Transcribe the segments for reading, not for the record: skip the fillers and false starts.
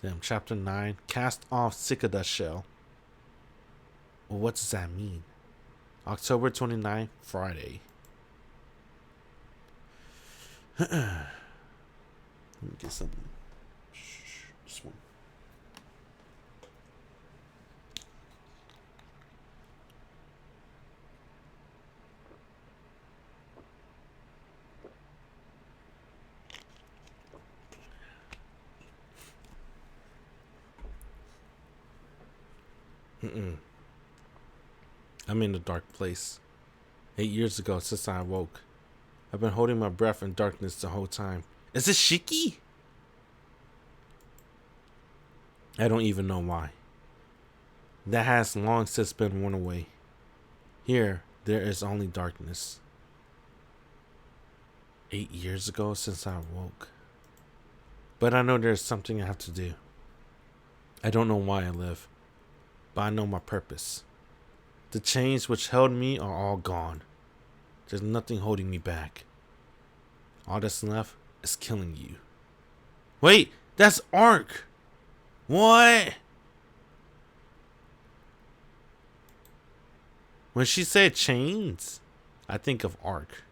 Then chapter 9, cast off Cicada shell. Well, what does that mean? October 29th, Friday. Let me get something. This one. I'm in a dark place. 8 years ago since I awoke. I've been holding my breath in darkness the whole time. Is this Shiki? I don't even know why. That has long since been worn away. Here, there is only darkness. 8 years ago since I awoke. But I know there's something I have to do. I don't know why I live, but I know my purpose. The chains which held me are all gone. There's nothing holding me back. All that's left is killing you. Wait, that's Ark. What? When she said chains, I think of Ark.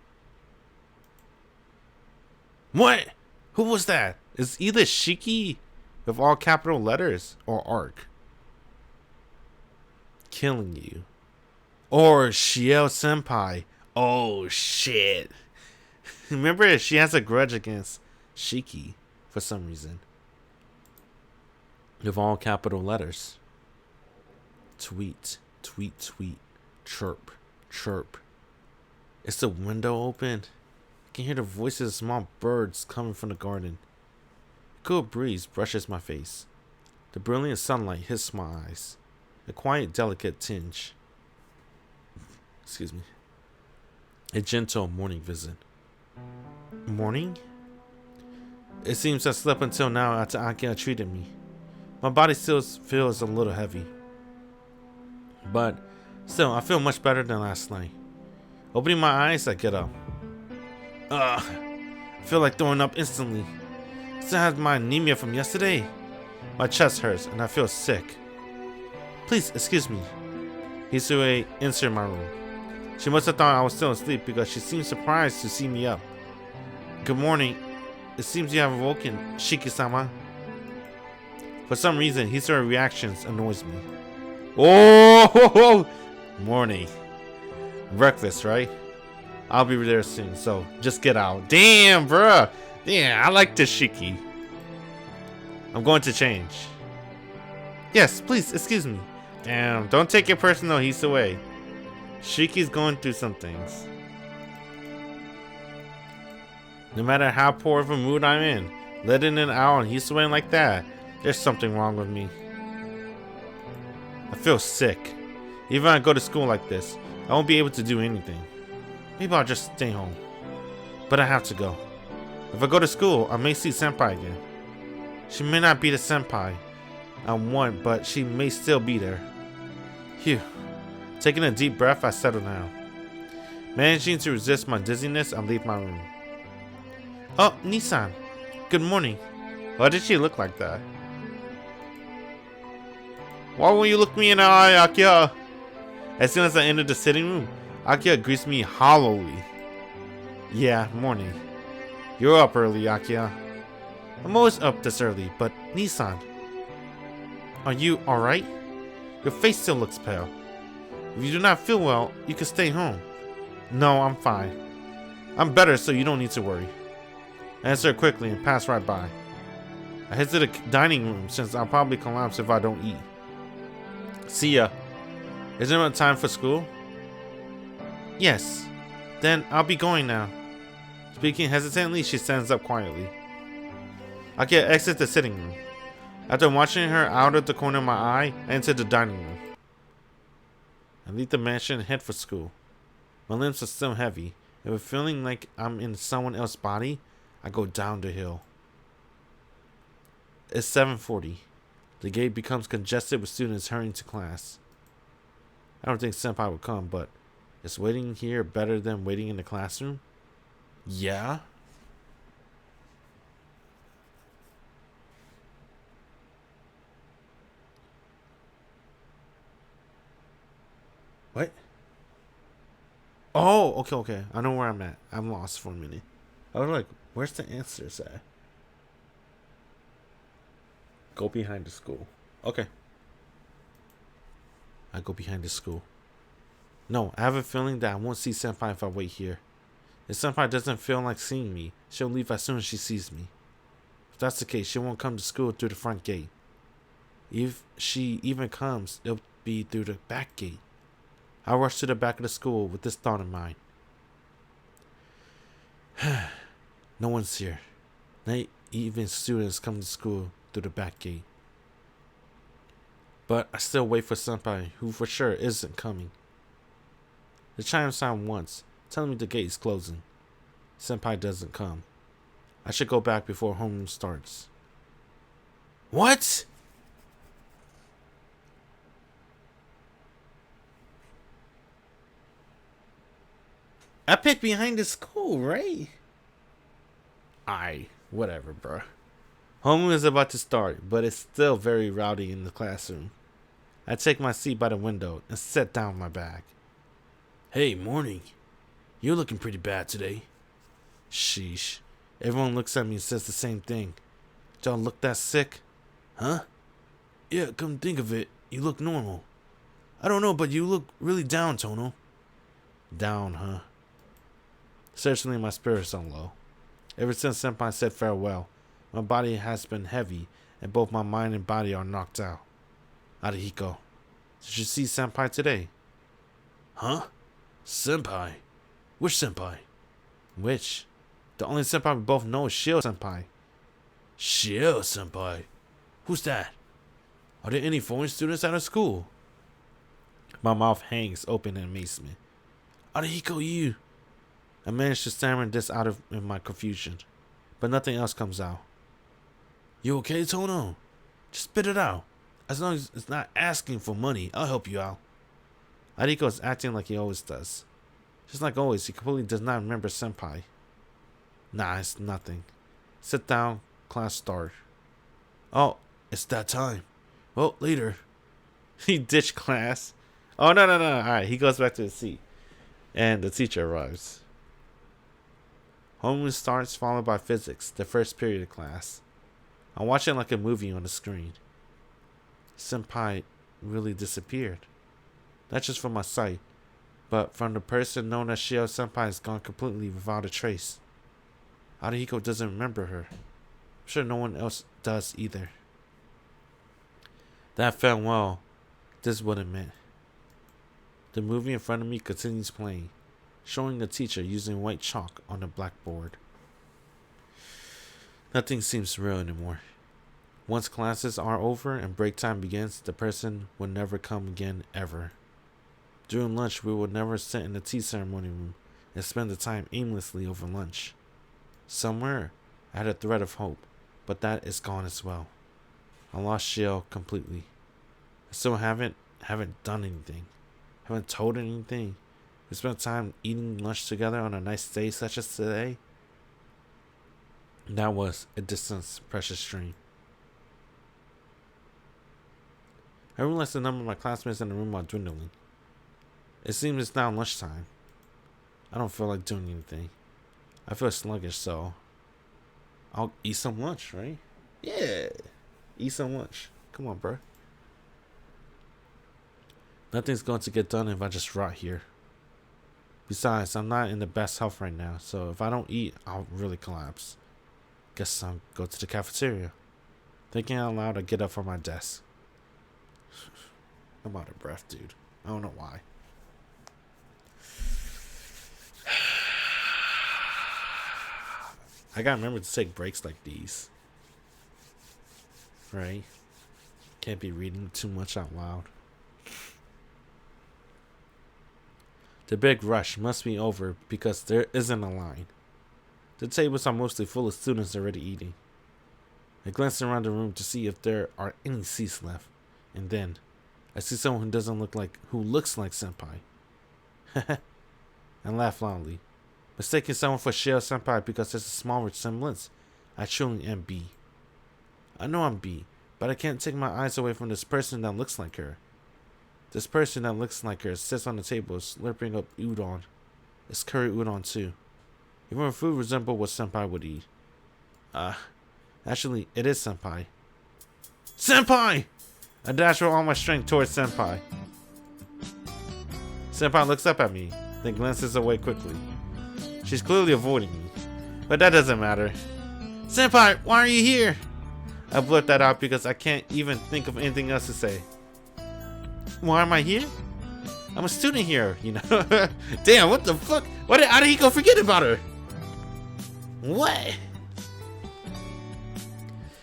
What? Who was that? It's either Shiki with all capital letters or Ark. Killing you. Or Ciel senpai. Oh shit. Remember, she has a grudge against Shiki for some reason. With all capital letters. Tweet, tweet, tweet. Chirp, chirp. Is the window open? I can hear the voices of small birds coming from the garden. A cool breeze brushes my face. The brilliant sunlight hits my eyes. A quiet, delicate tinge. Excuse me. A gentle morning visit. Morning? It seems I slept until now after Akia treated me. My body still feels a little heavy. But still, I feel much better than last night. Opening my eyes, I get up. Ugh. I feel like throwing up instantly. Still have my anemia from yesterday. My chest hurts and I feel sick. Please, excuse me. Hisue entered my room. She must have thought I was still asleep because she seemed surprised to see me up. Good morning. It seems you have awoken, Shiki-sama. For some reason, Hisue's reactions annoys me. Oh, morning. Breakfast, right? I'll be there soon, so just get out. Damn, bruh. Damn, I like this Shiki. I'm going to change. Yes, please, excuse me. Damn, don't take it personal, Hisue. Shiki's going through some things. No matter how poor of a mood I'm in, letting it out on Hisue like that, there's something wrong with me. I feel sick. Even when I go to school like this, I won't be able to do anything. Maybe I'll just stay home. But I have to go. If I go to school, I may see Senpai again. She may not be the Senpai I want, but she may still be there. Phew. Taking a deep breath, I settle down. Managing to resist my dizziness, I leave my room. Oh, Nissan. Good morning. Why did she look like that? Why won't you look me in the eye, Akia? As soon as I enter the sitting room, Akia greets me hollowly. Yeah, morning. You're up early, Akia. I'm always up this early, but Nissan. Are you alright? Your face still looks pale. If you do not feel well, you can stay home. No, I'm fine. I'm better, so you don't need to worry. I answer quickly and pass right by. I head to the dining room since I'll probably collapse if I don't eat. See ya. Isn't it time for school? Yes. Then I'll be going now. Speaking hesitantly, she stands up quietly. Akia exits the sitting room. After watching her out of the corner of my eye, I enter the dining room. I leave the mansion and head for school. My limbs are still heavy, and with feeling like I'm in someone else's body, I go down the hill. It's 7:40. The gate becomes congested with students hurrying to class. I don't think Senpai would come, but is waiting here better than waiting in the classroom? Yeah? What? Oh, okay. I know where I'm at. I'm lost for a minute. I was like, where's the answers at? Go behind the school. Okay. I go behind the school. No, I have a feeling that I won't see Senpai if I wait here. If Senpai doesn't feel like seeing me, she'll leave as soon as she sees me. If that's the case, she won't come to school through the front gate. If she even comes, it'll be through the back gate. I rush to the back of the school with this thought in mind. No one's here. Not even students come to school through the back gate. But I still wait for Senpai, who for sure isn't coming. The chime sound once, telling me the gate is closing. Senpai doesn't come. I should go back before homeroom starts. What? I picked behind the school, right? Whatever, bro. Homeroom is about to start, but it's still very rowdy in the classroom. I take my seat by the window and set down my bag. Hey, morning. You're looking pretty bad today. Sheesh. Everyone looks at me and says the same thing. Y'all look that sick? Huh? Yeah, come think of it, you look normal. I don't know, but you look really down, Tohno. Down, huh? Certainly my spirits are low. Ever since Senpai said farewell, my body has been heavy, and both my mind and body are knocked out. Arihiko, did you see Senpai today? Huh? Senpai? Which Senpai? Which? The only Senpai we both know is Ciel Senpai. Ciel Senpai? Who's that? Are there any foreign students at our school? My mouth hangs open in amazement. Arihiko, you... I managed to stammer this out of in my confusion, but nothing else comes out. You okay, Tohno? Just spit it out. As long as it's not asking for money, I'll help you out. Ariko is acting like he always does. Just like always, he completely does not remember Senpai. Nah, it's nothing. Sit down, class start. Oh, it's that time. Well, later. He ditched class. Oh, no. Alright, he goes back to his seat. And the teacher arrives. Homeroom starts, followed by physics, the first period of class. I'm watching like a movie on the screen. Senpai really disappeared. Not just from my sight, but from the person known as Ciel Senpai is gone completely without a trace. Arihiko doesn't remember her. I'm sure no one else does either. That farewell, this is what it meant. The movie in front of me continues playing, showing the teacher using white chalk on the blackboard. Nothing seems real anymore. Once classes are over and break time begins, the person will never come again ever. During lunch, we will never sit in the tea ceremony room and spend the time aimlessly over lunch. Somewhere, I had a thread of hope, but that is gone as well. I lost Ciel completely. I still haven't done anything. Haven't told anything. We spent time eating lunch together on a nice day such as today. That was a distant, precious dream. I realized the number of my classmates in the room are dwindling. It seems it's now lunchtime. I don't feel like doing anything. I feel sluggish, so I'll eat some lunch, right? Yeah. Eat some lunch. Come on, bro. Nothing's going to get done if I just rot here. Besides, I'm not in the best health right now, so if I don't eat, I'll really collapse. Guess I'll go to the cafeteria. Thinking out loud, I get up from my desk. I'm out of breath, dude. I don't know why. I gotta remember to take breaks like these. Right? Can't be reading too much out loud. The big rush must be over because there isn't a line. The tables are mostly full of students already eating. I glance around the room to see if there are any seats left, and then I see someone who looks like Senpai. And laugh loudly. Mistaking someone for Ciel Senpai because there's a small resemblance, I truly am B. I know I'm B, but I can't take my eyes away from this person that looks like her. This person that looks like her sits on the table slurping up udon. It's curry udon too. Even her food resembles what Senpai would eat. Actually, it is Senpai. Senpai! I dash with all my strength towards Senpai. Senpai looks up at me, then glances away quickly. She's clearly avoiding me, but that doesn't matter. Senpai, why are you here? I blurt that out because I can't even think of anything else to say. Why am I here? I'm a student here, you know. Damn, what the fuck? How did he go forget about her? What?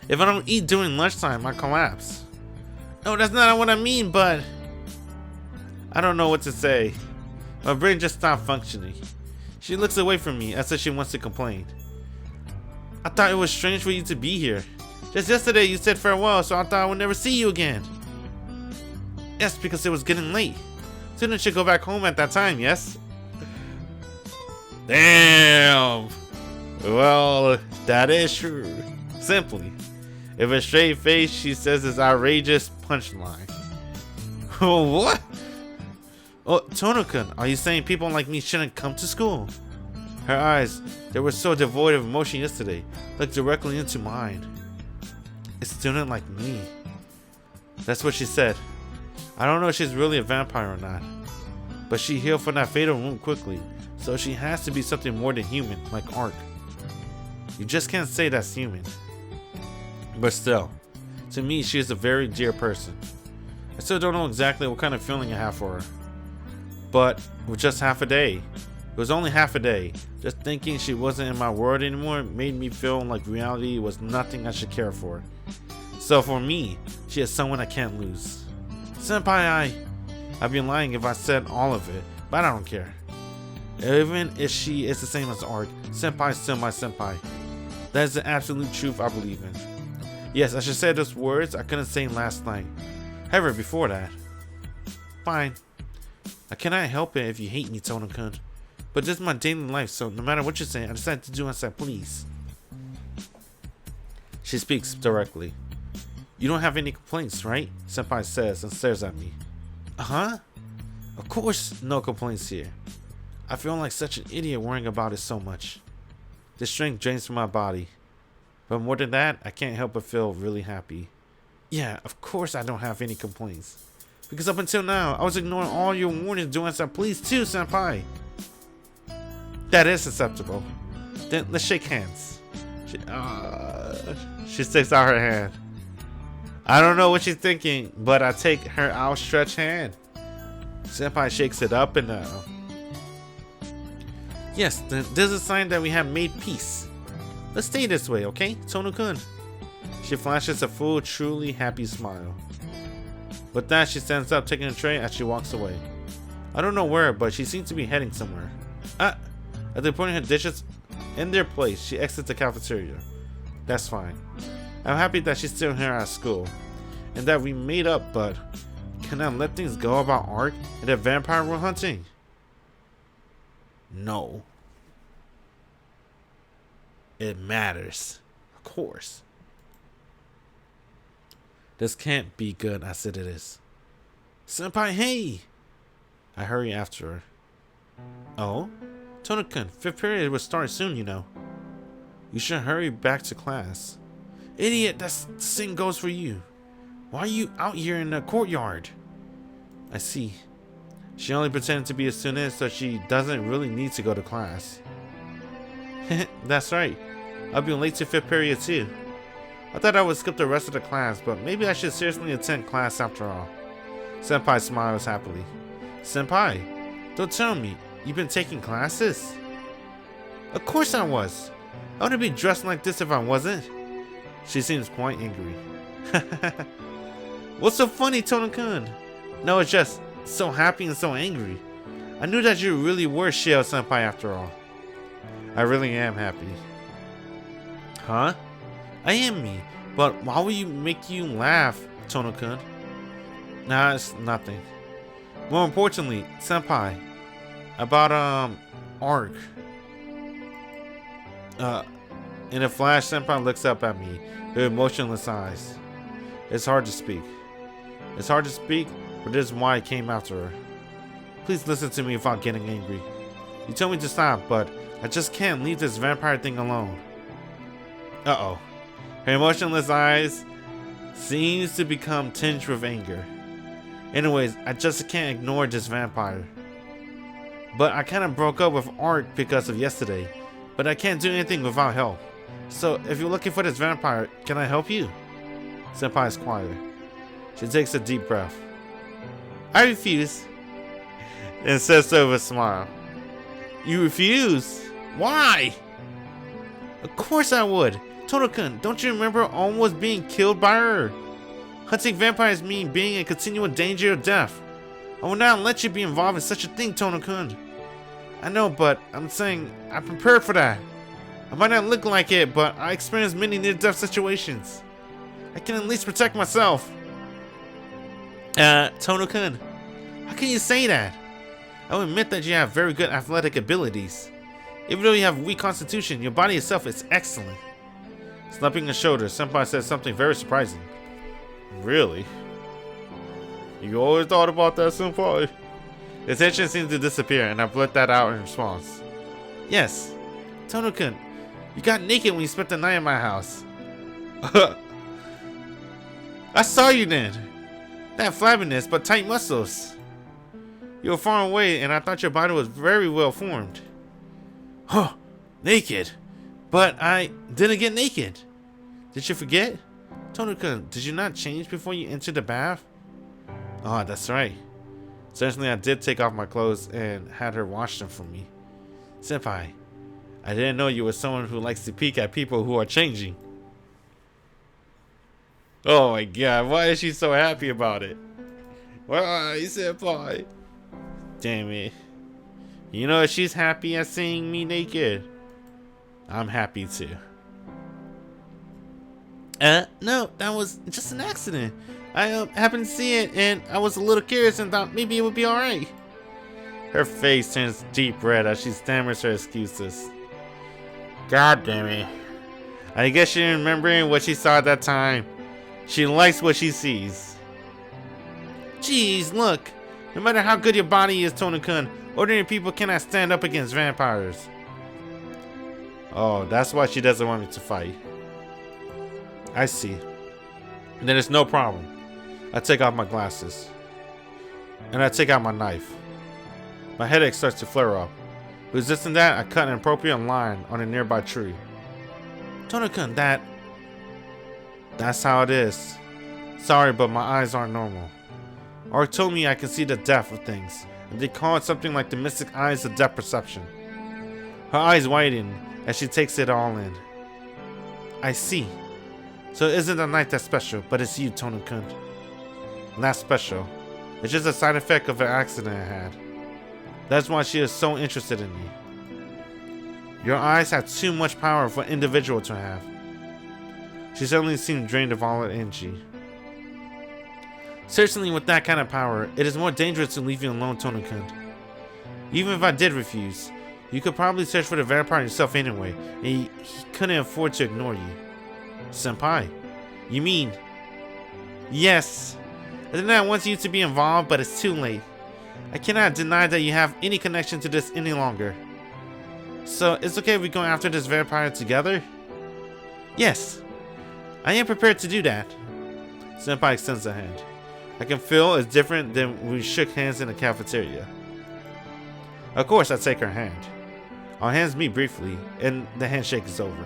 If I don't eat during lunchtime, I collapse. No, that's not what I mean, but... I don't know what to say. My brain just stopped functioning. She looks away from me as if she wants to complain. I thought it was strange for you to be here. Just yesterday you said farewell, so I thought I would never see you again. Yes, because it was getting late. Students should go back home at that time, yes? Damn! Well, that is true. Simply. If a straight face, she says this outrageous punchline. What? Oh, Tohno-kun, are you saying people like me shouldn't come to school? Her eyes, they were so devoid of emotion yesterday, looked directly into mine. A student like me. That's what she said. I don't know if she's really a vampire or not, but she healed from that fatal wound quickly, so she has to be something more than human, like Ark. You just can't say that's human. But still, to me, she is a very dear person. I still don't know exactly what kind of feeling I have for her. But with just half a day, it was only half a day, just thinking she wasn't in my world anymore made me feel like reality was nothing I should care for. So for me, she is someone I can't lose. Senpai, I'd be lying if I said all of it, but I don't care. Even if she is the same as Ark, Senpai is still my senpai. That is the absolute truth I believe in. Yes, I should say those words I couldn't say last night. However, before that. Fine. I cannot help it if you hate me, Tohno-kun. But this is my daily life, so no matter what you say, I decided to do as I please. She speaks directly. You don't have any complaints, right? Senpai says and stares at me. Uh-huh. Of course, no complaints here. I feel like such an idiot worrying about it so much. The strength drains from my body. But more than that, I can't help but feel really happy. Yeah, of course I don't have any complaints. Because up until now, I was ignoring all your warnings doing as I please too, Senpai. That is acceptable. Then let's shake hands. She sticks out her hand. I don't know what she's thinking, but I take her outstretched hand. Senpai shakes it up and down. Yes, this is a sign that we have made peace. Let's stay this way, okay, Tohno-kun? She flashes a full, truly happy smile. With that, she stands up, taking a tray as she walks away. I don't know where, but she seems to be heading somewhere. After putting her dishes in their place, she exits the cafeteria. That's fine. I'm happy that she's still here at school, and that we made up, but can I let things go about Ark and the vampire we're hunting? No. It matters. Of course. This can't be good, I said it is. Senpai, hey! I hurry after her. Oh? Tohno-kun, 5th period will start soon, you know. You should hurry back to class. Idiot, the same goes for you. Why are you out here in the courtyard? I see. She only pretended to be a student, so she doesn't really need to go to class. That's right. I'll be late to 5th period too. I thought I would skip the rest of the class, but maybe I should seriously attend class after all. Senpai smiles happily. Senpai, don't tell me, you've been taking classes? Of course I was. I wouldn't be dressed like this if I wasn't. She seems quite angry. What's so funny, Tohno-kun? No, it's just so happy and so angry. I knew that you really were Ciel Senpai after all. I really am happy. Huh? I am me, but why would you make you laugh, Tohno-kun? Nah, it's nothing. More importantly, Senpai, about Ark. In a flash, Senpai looks up at me with emotionless eyes. It's hard to speak. It's hard to speak, but this is why I came after her. Please listen to me without getting angry. You told me to stop, but I just can't leave this vampire thing alone. Uh-oh. Her emotionless eyes seems to become tinged with anger. Anyways, I just can't ignore this vampire. But I kind of broke up with Art because of yesterday. But I can't do anything without help. So if you're looking for this vampire, can I help you? Senpai is quiet. She takes a deep breath. I refuse. And says so with a smile. You refuse? Why? Of course I would. Tohno-kun, don't you remember almost being killed by her? Hunting vampires mean being in continual danger of death. I will not let you be involved in such a thing, Tohno-kun. I know, but I'm saying I'm prepared for that. I might not look like it, but I experienced many near-death situations. I can at least protect myself. Tohno-kun, how can you say that? I will admit that you have very good athletic abilities. Even though you have a weak constitution, your body itself is excellent. Slapping his shoulder, Senpai says something very surprising. Really? You always thought about that, Senpai? His tension seems to disappear, and I blurt that out in response. Yes. Tohno-kun, you got naked when you spent the night in my house. I saw you then. That flabbiness, but tight muscles. You were far away, and I thought your body was very well formed. Huh, naked. But I didn't get naked. Did you forget? Tohno-kun, did you not change before you entered the bath? Oh, that's right. Certainly I did take off my clothes and had her wash them for me. Senpai, I didn't know you were someone who likes to peek at people who are changing. Oh my god, why is she so happy about it? Why, Senpai? Damn it. You know, if she's happy at seeing me naked, I'm happy too. No, that was just an accident. I happened to see it and I was a little curious and thought maybe it would be alright. Her face turns deep red as she stammers her excuses. God damn it. I guess she's remembering what she saw at that time. She likes what she sees. Jeez, look. No matter how good your body is, Tohno-kun, ordinary people cannot stand up against vampires. Oh, that's why she doesn't want me to fight. I see. Then it's no problem. I take off my glasses. And I take out my knife. My headache starts to flare up. Resisting that, I cut an appropriate line on a nearby tree. Tohno-kun, that's how it is. Sorry, but my eyes aren't normal. Art told me I can see the depth of things, and they call it something like the mystic eyes of depth perception. Her eyes widen as she takes it all in. I see. So it isn't the night that's special, but it's you, Tohno-kun. Not special. It's just a side effect of an accident I had. That's why she is so interested in me. Your eyes have too much power for an individual to have. She suddenly seemed drained of all her energy. Certainly with that kind of power, it is more dangerous to leave you alone, Tohno-kun. Even if I did refuse, you could probably search for the vampire yourself anyway, and he couldn't afford to ignore you. Senpai, you mean? Yes. I did not want you to be involved, but it's too late. I cannot deny that you have any connection to this any longer. So, it's okay if we go after this vampire together? Yes. I am prepared to do that. Senpai extends a hand. I can feel it's different than when we shook hands in the cafeteria. Of course, I take her hand. Our hands meet briefly, and the handshake is over.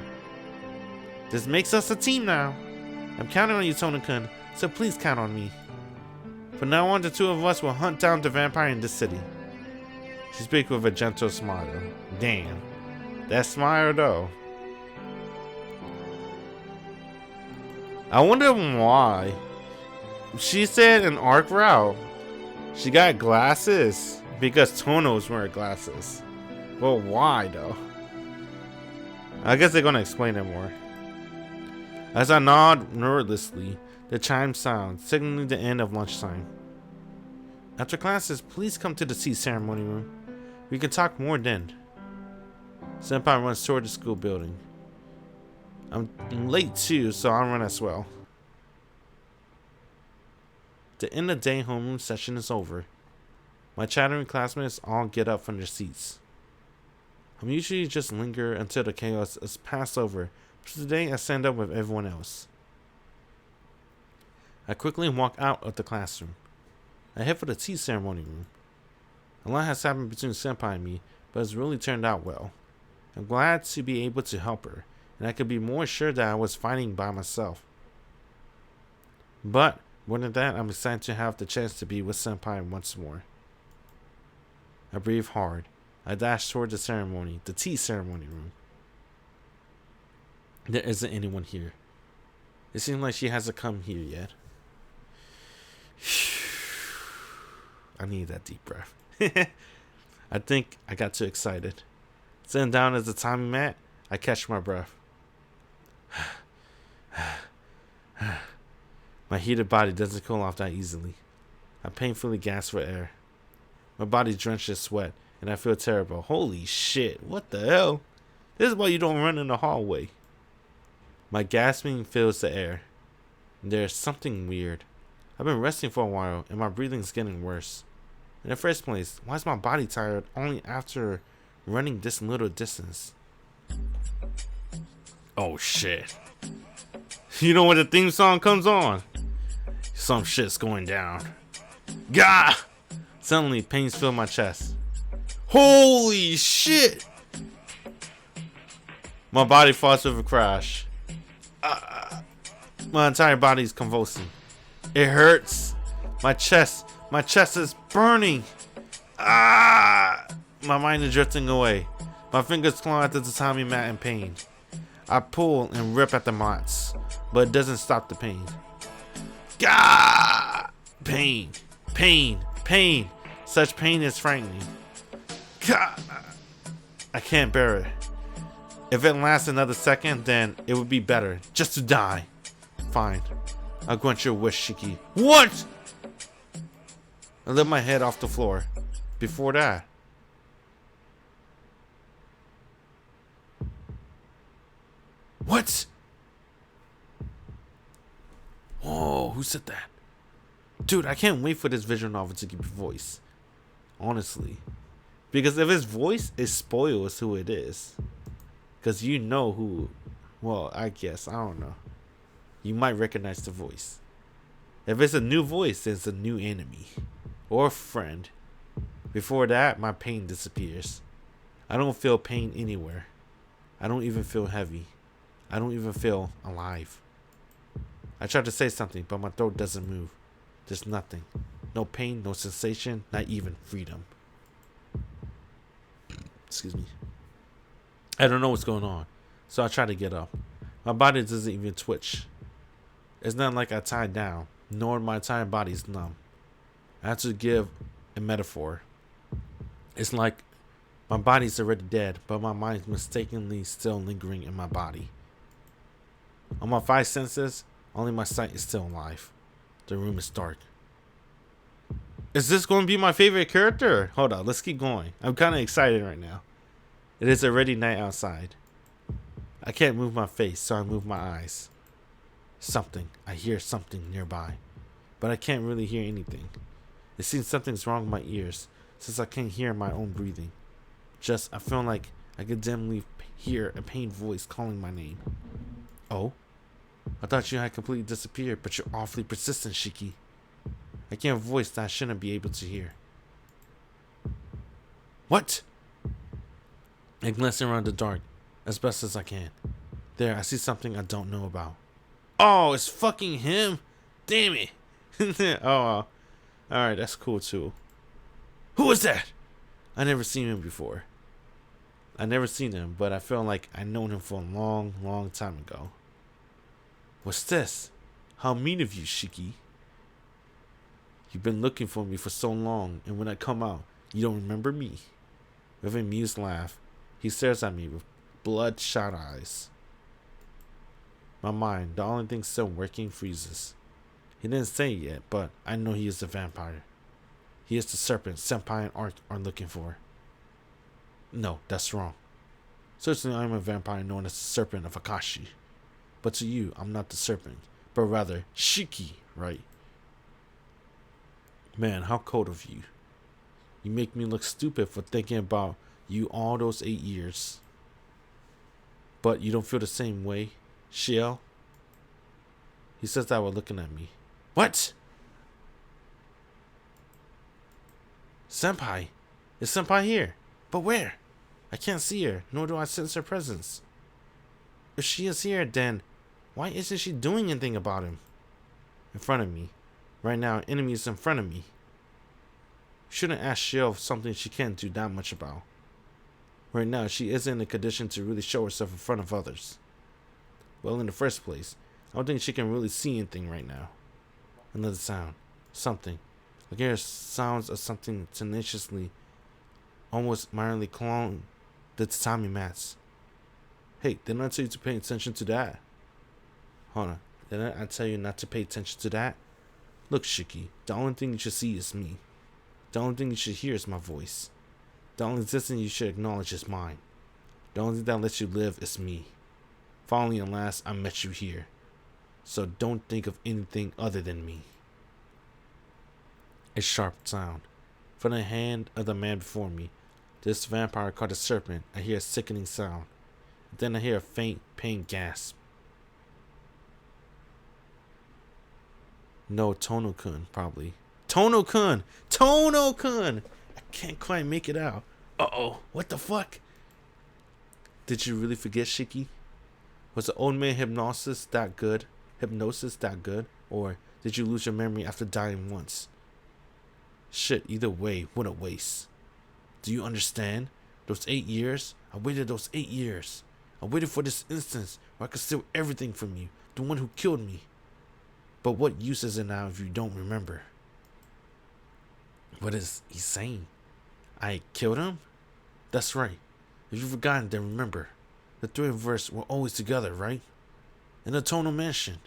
This makes us a team now. I'm counting on you, Tohno-kun, so please count on me. From now on, the two of us will hunt down the vampire in this city. She speaks with a gentle smile. Damn. That smile, though. I wonder why. She said an arc route. She got glasses because Tohno's wearing glasses. Well, why though? I guess they're gonna explain it more. As I nod nervously, the chime sounds, signaling the end of lunchtime. After classes, please come to the tea ceremony room. We can talk more then. Senpai runs toward the school building. I'm late too, so I'll run as well. The end of day homeroom session is over. My chattering classmates all get up from their seats. I'm usually just linger until the chaos is passed over, but today I stand up with everyone else. I quickly walk out of the classroom. I head for the tea ceremony room. A lot has happened between Senpai and me, but it's really turned out well. I'm glad to be able to help her, and I could be more sure that I was fighting by myself. But more than that, I'm excited to have the chance to be with Senpai once more. I breathe hard. I dash toward the tea ceremony room. There isn't anyone here. It seems like she hasn't come here yet. I need that deep breath. I think I got too excited. Sitting down as the timing mat, I catch my breath. My heated body doesn't cool off that easily. I painfully gasp for air. My body's drenched in sweat, and I feel terrible. Holy shit, what the hell? This is why you don't run in the hallway. My gasping fills the air. There's something weird. I've been resting for a while, and my breathing's getting worse. In the first place, why is my body tired only after running this little distance? Oh shit. You know when the theme song comes on? Some shit's going down. Gah! Suddenly, pains fill my chest. Holy shit! My body falls with a crash. My entire body is convulsing. It hurts. My chest is burning. My mind is drifting away. My fingers claw at the tatami mat in pain. I pull and rip at the mats, but it doesn't stop the pain. Gah! Pain. Such pain is frightening. Gah! I can't bear it. If it lasts another second, then it would be better just to die. Fine. I'll grant your wish, Shiki. What? I lift my head off the floor. Before that. What? Whoa, who said that? Dude, I can't wait for this visual novel to give you voice. Honestly. Because if his voice, it spoils who it is. Because you know who. Well, I guess. I don't know. You might recognize the voice. If it's a new voice, it's a new enemy. Or friend. Before that, my pain disappears. I don't feel pain anywhere. I don't even feel heavy. I don't even feel alive. I try to say something, but my throat doesn't move. There's nothing. No pain, no sensation, not even freedom. Excuse me. I don't know what's going on, so I try to get up. My body doesn't even twitch. It's not like I tied down, nor my entire body's numb. I have to give a metaphor. It's like my body's already dead, but my mind's mistakenly still lingering in my body. On my 5 senses, only my sight is still alive. The room is dark. Is this going to be my favorite character? Hold on, let's keep going. I'm kind of excited right now. It is already night outside. I can't move my face, so I move my eyes. I hear something nearby, but I can't really hear anything. It seems something's wrong with my ears, since I can't hear my own breathing. I feel like I can dimly hear a pained voice calling my name. Oh? I thought you had completely disappeared, but you're awfully persistent, Shiki. I can't voice that I shouldn't be able to hear. What? I glance around the dark, as best as I can. There, I see something I don't know about. Oh, it's fucking him? Damn it. Oh, alright, that's cool too. Who is that? I never seen him before. I never seen him, but I feel like I known him for a long, long time ago. What's this? How mean of you, Shiki. You've been looking for me for so long, and when I come out, you don't remember me? With an amused laugh, he stares at me with bloodshot eyes. My mind, the only thing still working, freezes. He didn't say it yet, but I know he is the vampire. He is the serpent Senpai and Ark are looking for. No, that's wrong. Certainly I am a vampire known as the Serpent of Akashi. But to you, I'm not the serpent, but rather Shiki, right? Man, how cold of you. You make me look stupid for thinking about you all those 8 years. But you don't feel the same way, Ciel? He says that while looking at me. What? Senpai. Is Senpai here? But where? I can't see her, nor do I sense her presence. If she is here, then why isn't she doing anything about him? In front of me. Right now, an enemy is in front of me. Shouldn't ask Ciel something she can't do that much about. Right now, she isn't in a condition to really show herself in front of others. Well, in the first place, I don't think she can really see anything right now. Another sound. Something. I hear sounds of something tenaciously, almost mildly clawing the tatami mats. Hey, didn't I tell you to pay attention to that? Hold on. Didn't I tell you not to pay attention to that? Look, Shiki, the only thing you should see is me. The only thing you should hear is my voice. The only existence you should acknowledge is mine. The only thing that lets you live is me. Finally and last, I met you here. So don't think of anything other than me. A sharp sound. From the hand of the man before me, this vampire called a serpent, I hear a sickening sound. Then I hear a faint, pain gasp. No, Tohno-kun, probably. Tohno-kun! Tohno-kun! I can't quite make it out. Uh-oh, what the fuck? Did you really forget, Shiki? Was the old man hypnosis that good? Or did you lose your memory after dying once? Shit, either way, what a waste. Do you understand? Those 8 years? I waited those 8 years. I waited for this instance where I could steal everything from you, the one who killed me. But what use is it now if you don't remember? What is he saying? I killed him? That's right. If you've forgotten, then remember. The three of us were always together, right? In the Tohno mansion.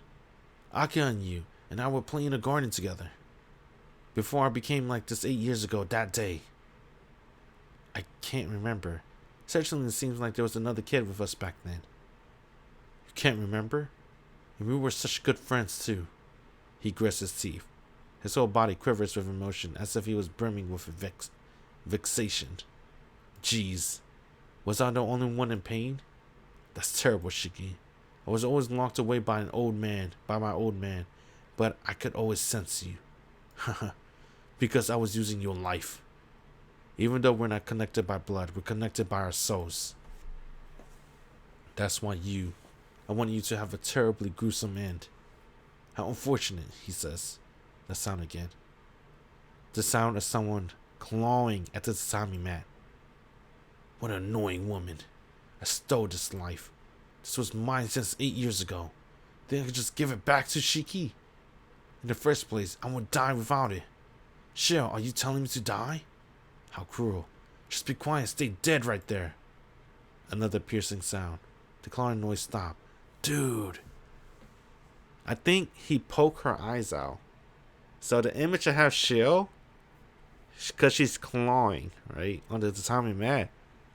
Aki and you and I were playing in the garden together. Before I became like this 8 years ago, that day. I can't remember. Certainly it seems like there was another kid with us back then. You can't remember? And we were such good friends too. He grits his teeth. His whole body quivers with emotion as if he was brimming with vexation. Jeez. Was I the only one in pain? That's terrible, Shiki. I was always locked away by my old man, but I could always sense you. Because I was using your life. Even though we're not connected by blood, we're connected by our souls. That's why I want you to have a terribly gruesome end. How unfortunate, he says. The sound again. The sound of someone clawing at the tatami mat. What an annoying woman. I stole this life. This was mine since 8 years ago. Then I could just give it back to Shiki. In the first place, I would die without it. Ciel, are you telling me to die? How cruel. Just be quiet and stay dead right there. Another piercing sound. The clawing noise stopped. Dude. I think he poked her eyes out. So the image I have Ciel, because she's clawing, right, on the tatami mat,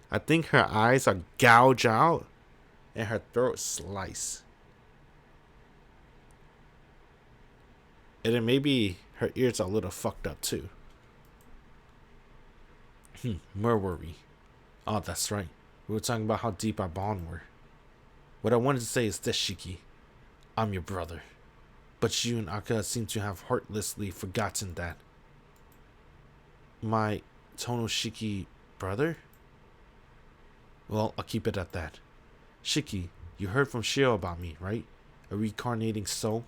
I think her eyes are gouged out and her throat sliced. And then maybe her ears are a little fucked up too. Where were we? Oh, that's right. We were talking about how deep our bond were. What I wanted to say is this, Shiki. I'm your brother. But you and Aka seem to have heartlessly forgotten that. My Tohno Shiki brother? Well, I'll keep it at that. Shiki, you heard from Ciel about me, right? A reincarnating soul?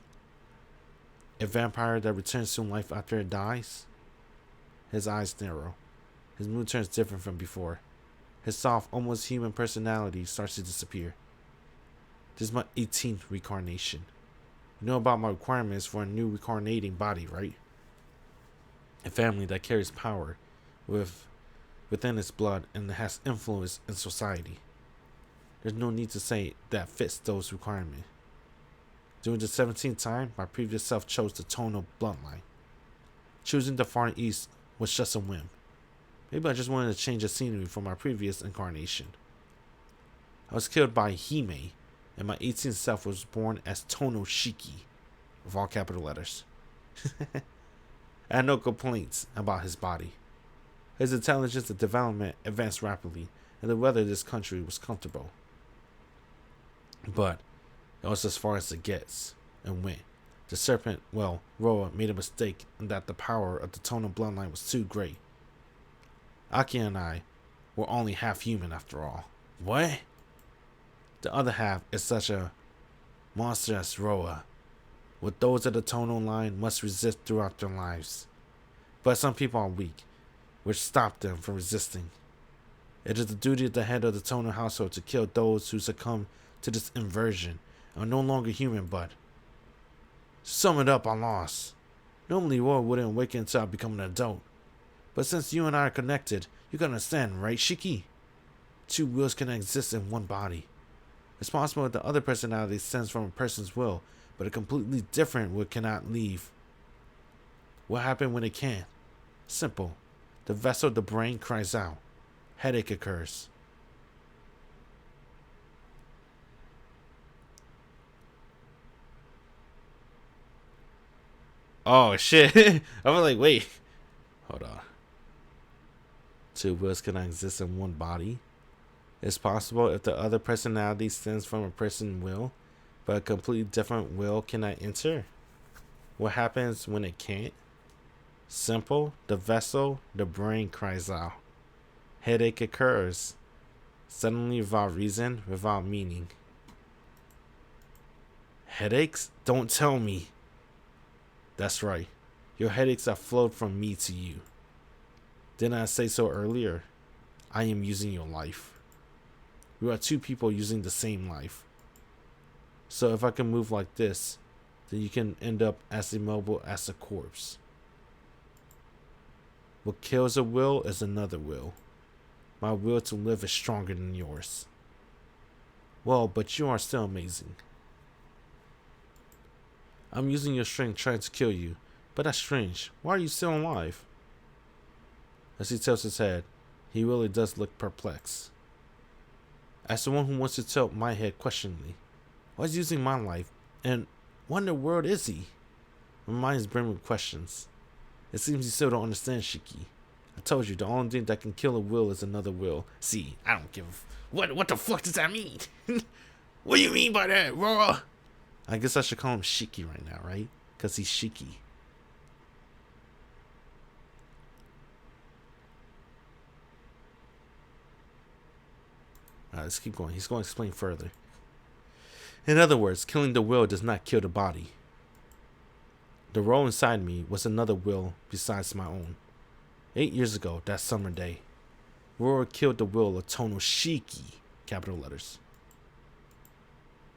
A vampire that returns to life after it dies? His eyes narrow. His mood turns different from before. His soft, almost human personality starts to disappear. This is my 18th reincarnation. You know about my requirements for a new reincarnating body, right? A family that carries power within its blood and has influence in society. There's no need to say that fits those requirements. During the 17th time, my previous self chose the Tohno bloodline. Choosing the Far East was just a whim. Maybe I just wanted to change the scenery from my previous incarnation. I was killed by Hime, and my 18th self was born as Tohno Shiki, with all capital letters. I had no complaints about his body. His intelligence and development advanced rapidly, and the weather of this country was comfortable. But it was as far as it gets and went. The serpent, Roa made a mistake in that the power of the Tohno bloodline was too great. Aki and I were only half human after all. What? The other half is such a monster as Roa, what those of the Tohno line must resist throughout their lives. But some people are weak, which stopped them from resisting. It is the duty of the head of the Tohno household to kill those who succumb to this inversion and are no longer human, but... To sum it up, I lost. Normally Roa wouldn't awaken until I become an adult. But since you and I are connected, you can understand, right, Shiki? Two wills can exist in one body. It's possible that the other personality stems from a person's will, but a completely different will cannot leave. What happened when it can't? Simple. The vessel of the brain cries out. Headache occurs. Oh shit. I was like, wait. Hold on. Two wills cannot exist in one body. It's possible if the other personality stems from a person's will, but a completely different will cannot enter. What happens when it can't? Simple. The vessel, the brain cries out. Headache occurs. Suddenly, without reason, without meaning. Headaches? Don't tell me. That's right. Your headaches have flowed from me to you. Didn't I say so earlier? I am using your life. We are two people using the same life. So if I can move like this, then you can end up as immobile as a corpse. What kills a will is another will. My will to live is stronger than yours. Well, but you are still amazing. I'm using your strength trying to kill you, but that's strange. Why are you still alive? As he tilts his head, he really does look perplexed. As the one who wants to tilt my head questioningly, why is he using my life, and what in the world is he? My mind is brimming with questions. It seems you still don't understand, Shiki. I told you, the only thing that can kill a will is another will. See, I don't give what the fuck does that mean? What do you mean by that, Roa? I guess I should call him Shiki right now, right? Because he's Shiki. Alright, let's keep going. He's going to explain further. In other words, killing the will does not kill the body. The role inside me was another will besides my own. 8 years ago, that summer day, Roar killed the will of Tohno Shiki, capital letters.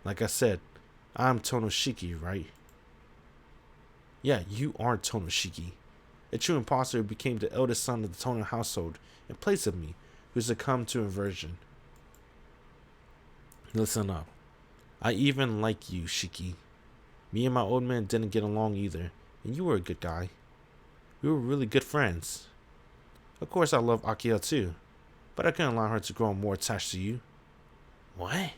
Like I said, I'm Tohno Shiki, right? Yeah, you are Tohno Shiki. A true imposter who became the eldest son of the Tohno household in place of me, who succumbed to inversion. Listen up. I even like you, Shiki. Me and my old man didn't get along either, and you were a good guy. We were really good friends. Of course I love Akia too, but I couldn't allow her to grow more attached to you. What?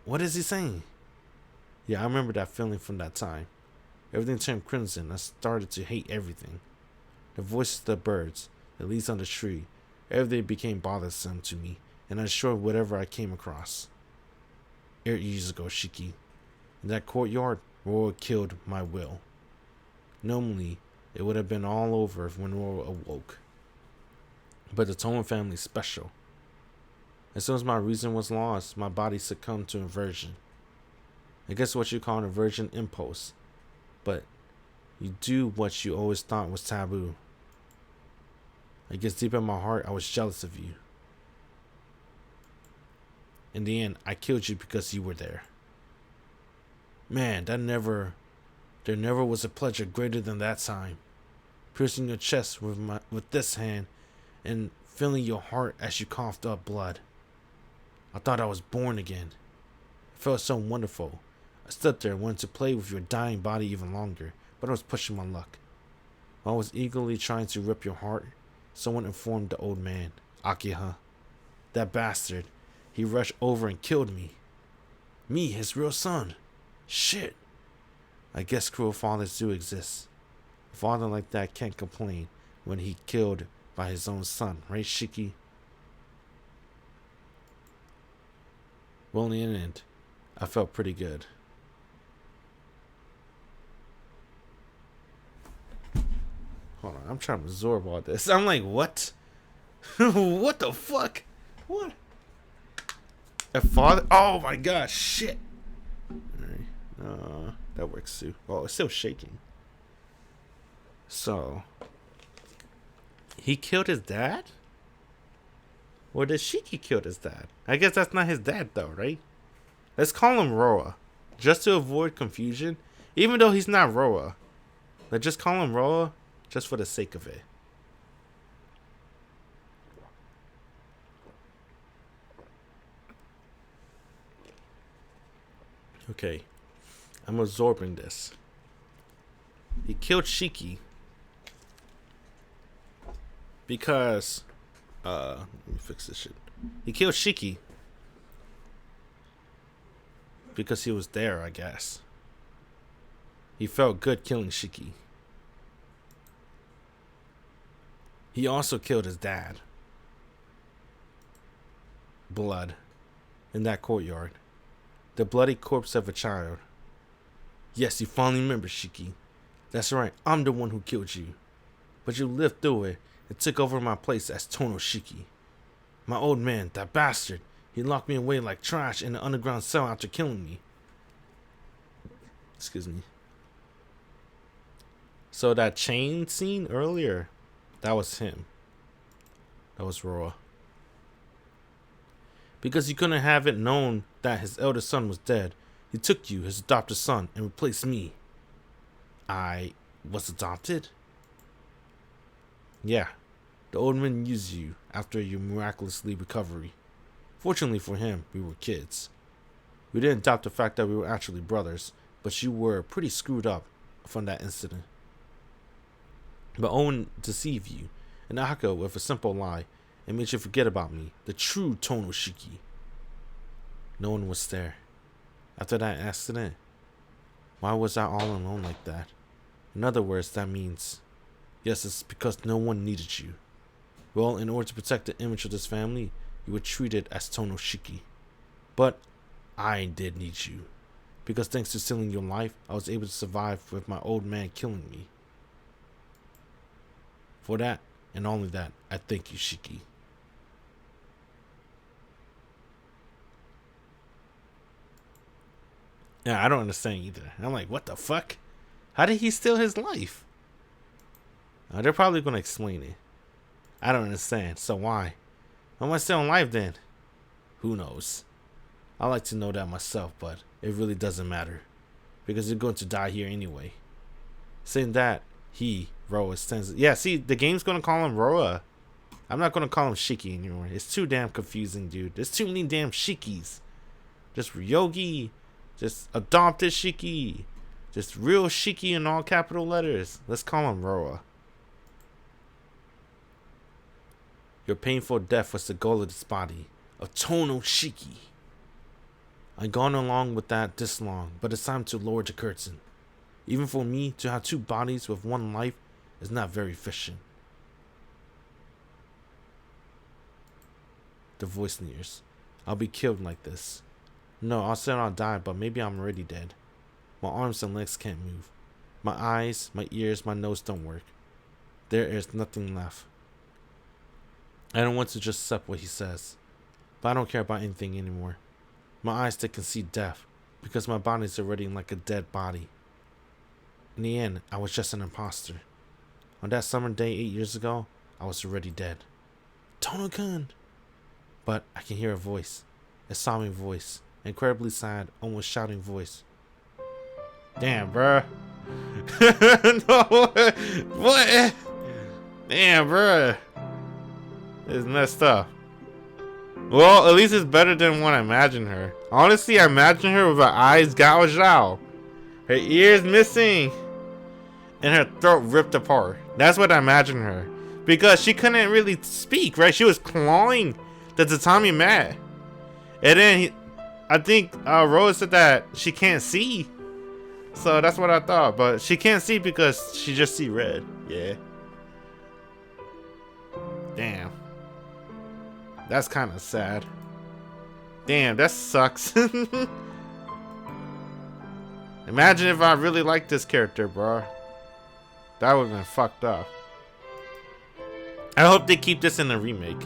What is he saying? Yeah, I remember that feeling from that time. Everything turned crimson. I started to hate everything. The voices of the birds, the leaves on the tree, everything became bothersome to me, and I destroyed whatever I came across. 8 years ago, Shiki. In that courtyard, Roa killed my will. Normally, it would have been all over when Roa awoke. But the Tohno family is special. As soon as my reason was lost, my body succumbed to inversion. I guess what you call an inversion impulse. But you do what you always thought was taboo. I guess deep in my heart, I was jealous of you. In the end, I killed you because you were there. Man, there never was a pleasure greater than that time. Piercing your chest with this hand and feeling your heart as you coughed up blood. I thought I was born again. It felt so wonderful. I stood there and wanted to play with your dying body even longer, but I was pushing my luck. While I was eagerly trying to rip your heart, someone informed the old man, Akiha. That bastard. He rushed over and killed me. Me, his real son. Shit. I guess cruel fathers do exist. A father like that can't complain when he killed by his own son, right, Shiki? Well, in the end, I felt pretty good. Hold on, I'm trying to absorb all this. I'm like, what? What the fuck? What? A father? Oh my gosh, shit. Alright, that works too. Oh, it's still shaking. So, he killed his dad? Or did Shiki kill his dad? I guess that's not his dad though, right? Let's call him Roa. Just to avoid confusion. Even though he's not Roa. Let's just call him Roa. Just for the sake of it. Okay. I'm absorbing this. He killed Shiki. Because let me fix this shit. He killed Shiki because he was there, I guess. He felt good killing Shiki. He also killed his dad. Blood. In that courtyard. The bloody corpse of a child. Yes, you finally remember, Shiki. That's right, I'm the one who killed you. But you lived through it and took over my place as Tohno Shiki. My old man, that bastard, he locked me away like trash in the underground cell after killing me. Excuse me. So that chain scene earlier, that was him. That was Roa. Because he couldn't have it known that his eldest son was dead, he took you, his adopted son, and replaced me. I was adopted? Yeah. The old man used you after your miraculously recovery. Fortunately for him, we were kids. We didn't doubt the fact that we were actually brothers, but you were pretty screwed up from that incident. But Owen deceived you, and Aka with a simple lie, and made you forget about me, the true Tohno Shiki. No one was there. After that accident, why was I all alone like that? In other words, that means, yes, it's because no one needed you. Well, in order to protect the image of this family, you were treated as Tohno Shiki. But I did need you. Because thanks to stealing your life, I was able to survive with my old man killing me. For that, and only that, I thank you, Shiki. Yeah, I don't understand either. I'm like, what the fuck? How did he steal his life? They're probably going to explain it. I don't understand. So why? Why am I still alive then? Who knows? I like to know that myself, but it really doesn't matter. Because you're going to die here anyway. Saying that, Roa, stands... Yeah, see, the game's going to call him Roa. I'm not going to call him Shiki anymore. It's too damn confusing, dude. There's too many damn Shikis. Just Ryogi. Just adopted Shiki. Just real Shiki in all capital letters. Let's call him Roa. Your painful death was the goal of this body. Of Tohno Shiki. I've gone along with that this long, but it's time to lower the curtain. Even for me, to have two bodies with one life is not very efficient. The voice nears. I'll be killed like this. No, I'll say I'll die, but maybe I'm already dead. My arms and legs can't move. My eyes, my ears, my nose don't work. There is nothing left. I don't want to just accept what he says. But I don't care about anything anymore. My eyes, they can see death. Because my body's already like a dead body. In the end, I was just an imposter. On that summer day 8 years ago, I was already dead. Tohno-kun! But I can hear a voice. A sobbing voice. Incredibly sad, almost shouting voice. Damn, bruh. No, what? Damn, bruh. It's messed up. Well, at least it's better than what I imagined her. Honestly, I imagine her with her eyes gouged out, her ears missing, and her throat ripped apart. That's what I imagine her. Because she couldn't really speak, right? She was clawing the tatami mat. And then I think Rose said that she can't see. So that's what I thought. But she can't see because she just see red. Yeah. Damn. That's kind of sad. Damn, that sucks. Imagine if I really liked this character, bro. That would have been fucked up. I hope they keep this in the remake.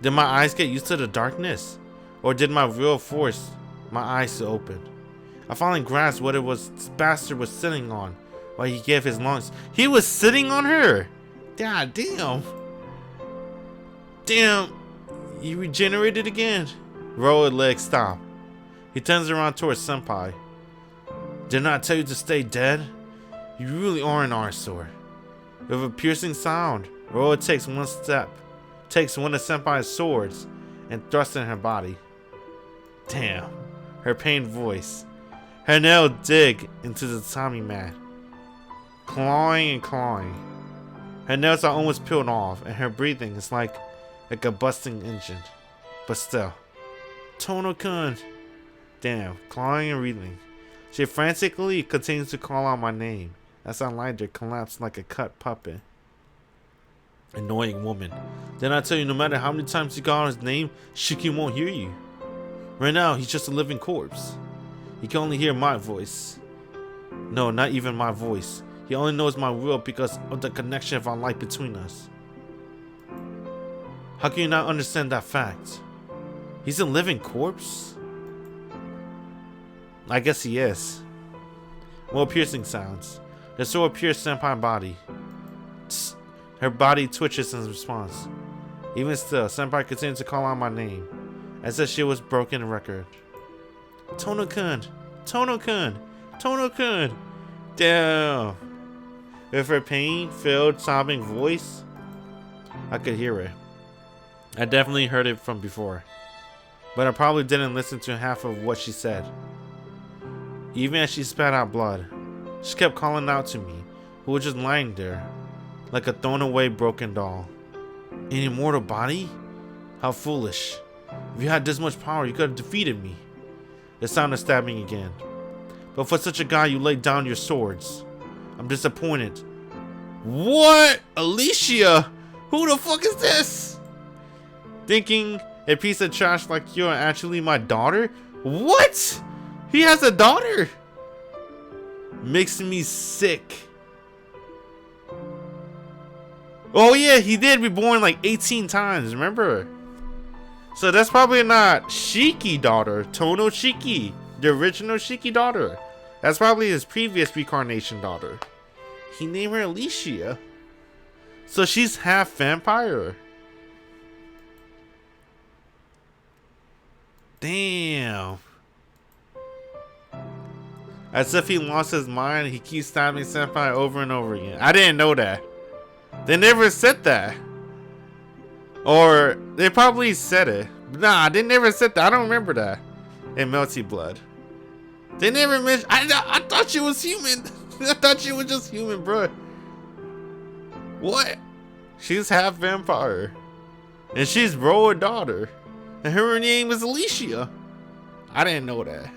Did my eyes get used to the darkness? Or did my will force my eyes to open? I finally grasped what it was this bastard was sitting on while he gave his lungs. He was sitting on her! God damn. Damn. You regenerated again. Rolled leg stop. He turns around towards Senpai. Did not tell you to stay dead? You really are an eyesore. With a piercing sound, Roa takes one step, takes one of Senpai's swords, and thrusts in her body. Damn. Her pained voice. Her nail dig into the tatami mat. Clawing and clawing. Her nails are almost peeled off, and her breathing is like a combusting engine. But still. Tohno-kun. Damn. Clawing and reeling. She frantically continues to call out my name as I lie there collapsed like a cut puppet. Annoying woman. Didn't I tell you no matter how many times you call his name, Shiki won't hear you? Right now, he's just a living corpse. He can only hear my voice. No, not even my voice. He only knows my will because of the connection of our life between us. How can you not understand that fact? He's a living corpse? I guess he is. More piercing sounds. The sword pierced Senpai's body. Tss. Her body twitches in response. Even still, Senpai continues to call out my name, as if she was broken record. Tohno-kun! Tohno-kun! Tohno-kun! Damn! With her pain-filled, sobbing voice, I could hear it. I definitely heard it from before, but I probably didn't listen to half of what she said. Even as she spat out blood, she kept calling out to me, who was just lying there, like a thrown away broken doll. An immortal body? How foolish. If you had this much power, you could have defeated me. The sound of stabbing again. But for such a guy, you laid down your swords. I'm disappointed. What? Alicia? Who the fuck is this? Thinking a piece of trash like you are actually my daughter? What? He has a daughter? Makes me sick. Oh yeah, he did be born like 18 times, remember? So that's probably not Shiki daughter, Tohno Shiki, the original Shiki daughter. That's probably his previous reincarnation daughter. He named her Alicia. So she's half vampire. Damn. As if he lost his mind, he keeps stabbing Senpai over and over again. I didn't know that. They never said that. Or they probably said it. Nah, they never said that. I don't remember that. In Melty Blood. They never mentioned. I thought she was human. I thought she was just human, bro. What? She's half vampire. And she's Roa's daughter. And her name is Alicia. I didn't know that.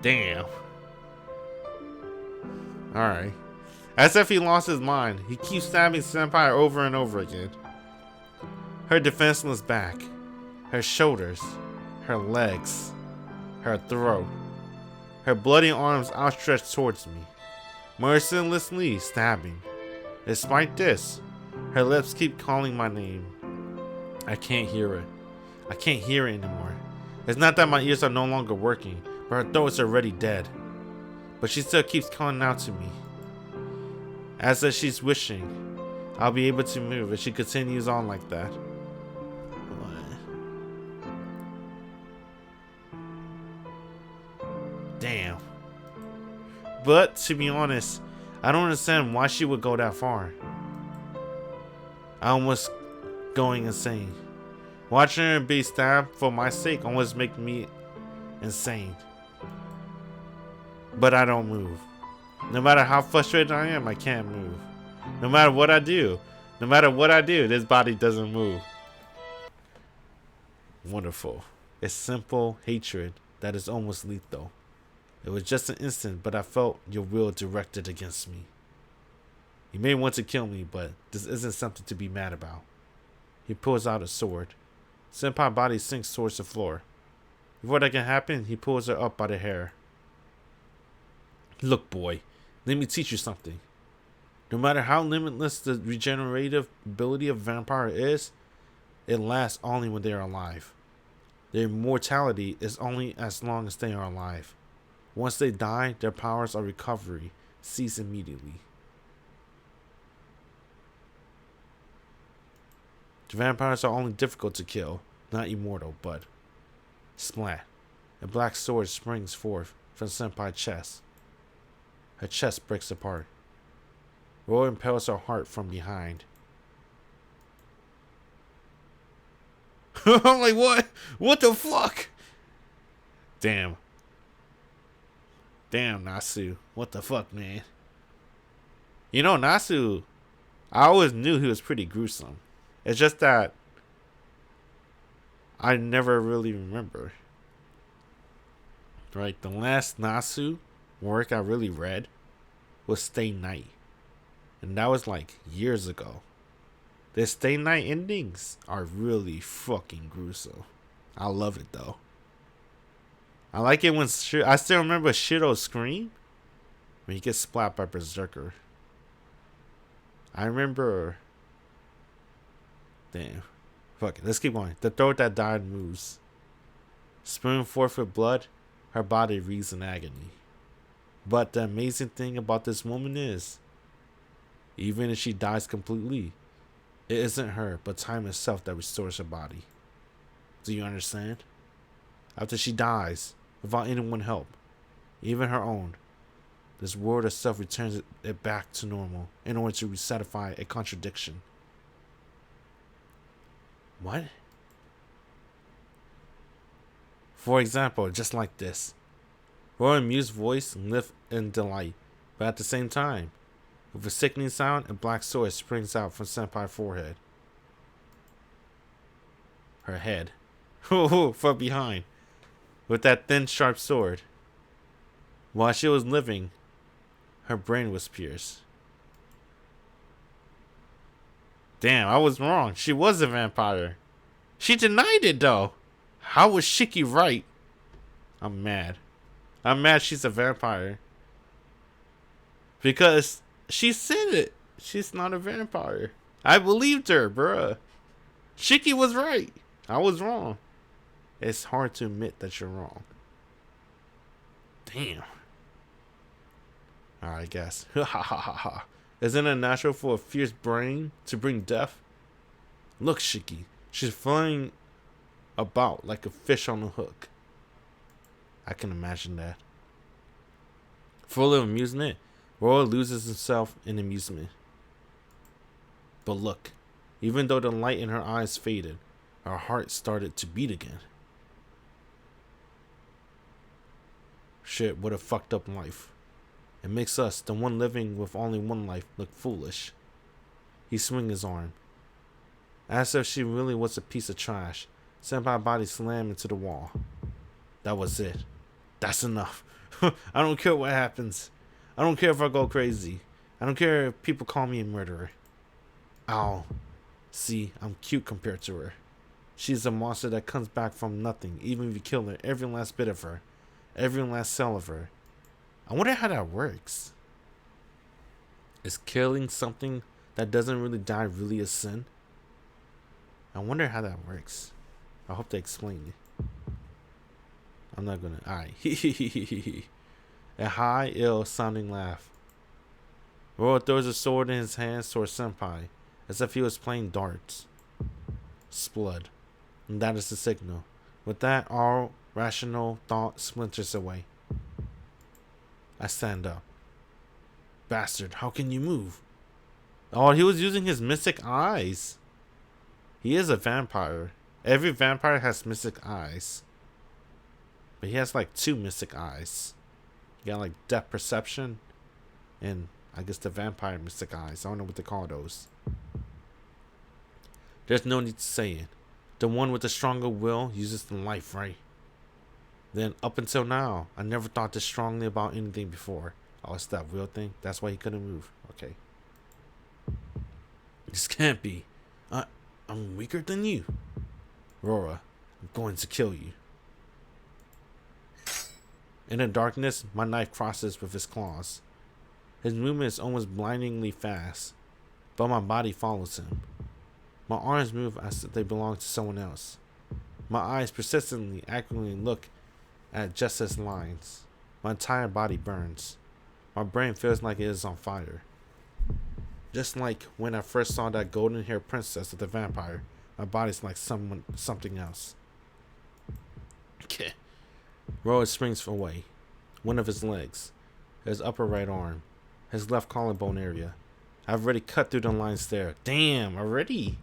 Damn. Alright. As if he lost his mind, he keeps stabbing Senpai over and over again. Her defenseless back, her shoulders, her legs, her throat, her bloody arms outstretched towards me, mercilessly stabbing. Despite this, her lips keep calling my name. I can't hear it. I can't hear it anymore. It's not that my ears are no longer working, but her throat is already dead. But she still keeps calling out to me. As if she's wishing I'll be able to move if she continues on like that. Damn. But to be honest, I don't understand why she would go that far. I almost going insane. Watching her be stabbed for my sake almost make me insane. But I don't move. No matter how frustrated I am, I can't move. No matter what I do, this body doesn't move. Wonderful. It's simple hatred that is almost lethal. It was just an instant, but I felt your will directed against me. You may want to kill me, but this isn't something to be mad about. He pulls out a sword. Senpai body sinks towards the floor. Before that can happen, he pulls her up by the hair. Look, boy, let me teach you something. No matter how limitless the regenerative ability of a vampire is, it lasts only when they are alive. Their immortality is only as long as they are alive. Once they die, their powers of recovery cease immediately. The vampires are only difficult to kill, not immortal, but... Splat. A black sword springs forth from Senpai's chest. Her chest breaks apart. Roll impales her heart from behind. I'm like, what? What the fuck? Damn. Damn, Nasu. What the fuck, man? You know, Nasu, I always knew he was pretty gruesome. It's just that I never really remember. Right, the last Nasu work I really read was Stay Night. And that was like years ago. The Stay Night endings are really fucking gruesome. I love it though. I like it when I still remember Shido's scream when he gets splat by Berserker. I remember. Damn. Fuck it. Let's keep going. The throat that died moves. Spewing forth with blood, her body wreathes in agony. But the amazing thing about this woman is, even if she dies completely, it isn't her, but time itself that restores her body. Do you understand? After she dies, without anyone's help, even her own, this world itself returns it back to normal in order to resatisfy a contradiction. What? For example, just like this. Royal Muse's voice lifts in delight, but at the same time, with a sickening sound, a black sword springs out from Senpai's forehead. Her head. From behind. With that thin, sharp sword. While she was living, her brain was pierced. Damn, I was wrong. She was a vampire. She denied it, though. How was Shiki right? I'm mad. I'm mad she's a vampire. Because she said it. She's not a vampire. I believed her, bruh. Shiki was right. I was wrong. It's hard to admit that you're wrong. Damn. Alright, I guess. Ha ha ha ha. Isn't it natural for a fierce brain to bring death? Look, Shiki. She's flying about like a fish on a hook. I can imagine that. Full of amusement, Roy loses himself in amusement. But look, even though the light in her eyes faded, her heart started to beat again. Shit, what a fucked up life. It makes us, the one living with only one life, look foolish. He swings his arm. As if she really was a piece of trash, Senpai's body slammed into the wall. That was it. That's enough. I don't care what happens. I don't care if I go crazy. I don't care if people call me a murderer. Ow. See, I'm cute compared to her. She's a monster that comes back from nothing, even if you kill her, every last bit of her. Every last cell of her. I wonder how that works. Is killing something that doesn't really die really a sin? I wonder how that works. I hope they explain it. I'm not gonna. Alright. A high, ill sounding laugh. Roy throws a sword in his hands towards Senpai, as if he was playing darts. Splud. And that is the signal. With that, all rational thought splinters away. I stand up. Bastard, how can you move? Oh, he was using his mystic eyes. He is a vampire. Every vampire has mystic eyes. But he has like 2 mystic eyes. You got like depth perception and I guess the vampire mystic eyes. I don't know what they call those. There's no need to say it. The one with the stronger will uses the life, right? Then up until now, I never thought this strongly about anything before. Oh, it's that wheel thing? That's why he couldn't move. Okay. This can't be. I'm weaker than you. Rora, I'm going to kill you. In the darkness, my knife crosses with his claws. His movement is almost blindingly fast, but my body follows him. My arms move as if they belong to someone else. My eyes persistently, accurately look at just his lines. My entire body burns. My brain feels like it is on fire. Just like when I first saw that golden-haired princess of the vampire, my body's like something else. Okay. Roa springs away. One of his legs, his upper right arm, his left collarbone area. I've already cut through the lines there. Damn, already?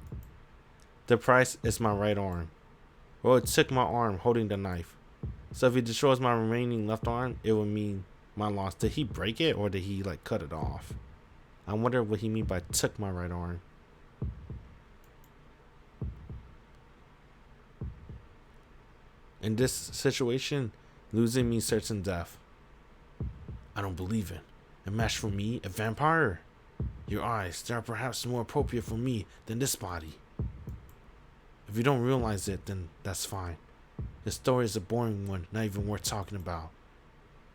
The price is my right arm. Roa took my arm holding the knife. So if he destroys my remaining left arm, it would mean my loss. Did he break it or did he like cut it off? I wonder what he mean by took my right arm. In this situation, losing means certain death. I don't believe it. A match for me, a vampire? Your eyes, they are perhaps more appropriate for me than this body. If you don't realize it, then that's fine. The story is a boring one, not even worth talking about.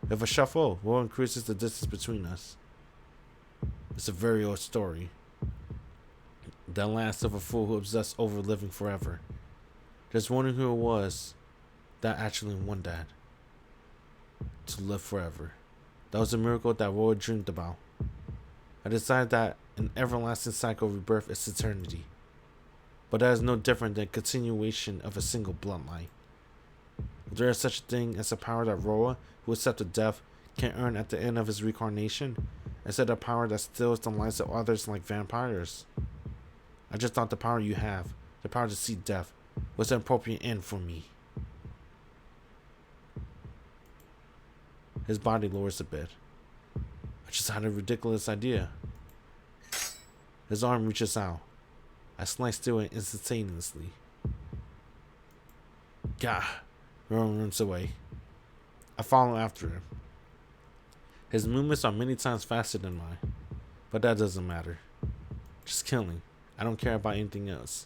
If a shuffle will increases the distance between us. It's a very old story. The last of a fool who obsessed over living forever. Just wondering who it was that actually won that. To live forever. That was a miracle that Roy dreamed about. I decided that an everlasting cycle of rebirth is eternity. But that is no different than continuation of a single bloodline. If there is such a thing as a power that Roa, who accepted death, can earn at the end of his reincarnation, instead of power that steals the lives of others like vampires. I just thought the power you have, the power to see death, was an appropriate end for me. His body lowers a bit. I just had a ridiculous idea. His arm reaches out. I slice through it instantaneously. Gah! Rowan runs away. I follow after him. His movements are many times faster than mine, but that doesn't matter. Just killing. I don't care about anything else.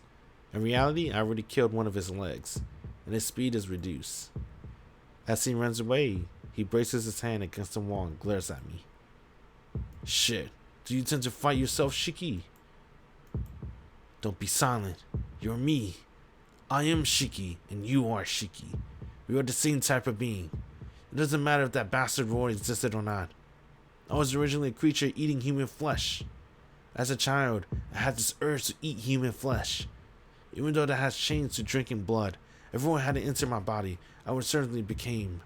In reality, I already killed one of his legs, and his speed is reduced. As he runs away, he braces his hand against the wall and glares at me. Shit, do you intend to fight yourself, Shiki? Don't be silent. You're me. I am Shiki, and you are Shiki. We are the same type of being. It doesn't matter if that bastard Roy existed or not. I was originally a creature eating human flesh. As a child, I had this urge to eat human flesh. Even though that has changed to drinking blood, if Roy had to enter my body, I would certainly become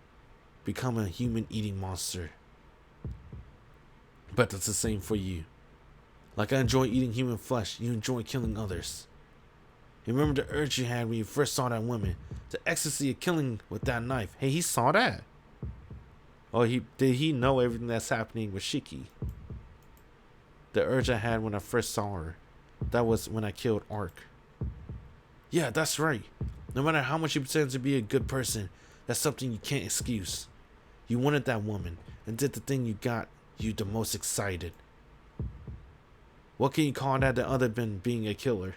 a human-eating monster. But that's the same for you. Like I enjoy eating human flesh, you enjoy killing others. You remember the urge you had when you first saw that woman? The ecstasy of killing with that knife. Hey, he saw that. Oh, did he know everything that's happening with Shiki? The urge I had when I first saw her. That was when I killed Ark. Yeah, that's right. No matter how much you pretend to be a good person, that's something you can't excuse. You wanted that woman and did the thing you got you the most excited. What can you call that other than being a killer?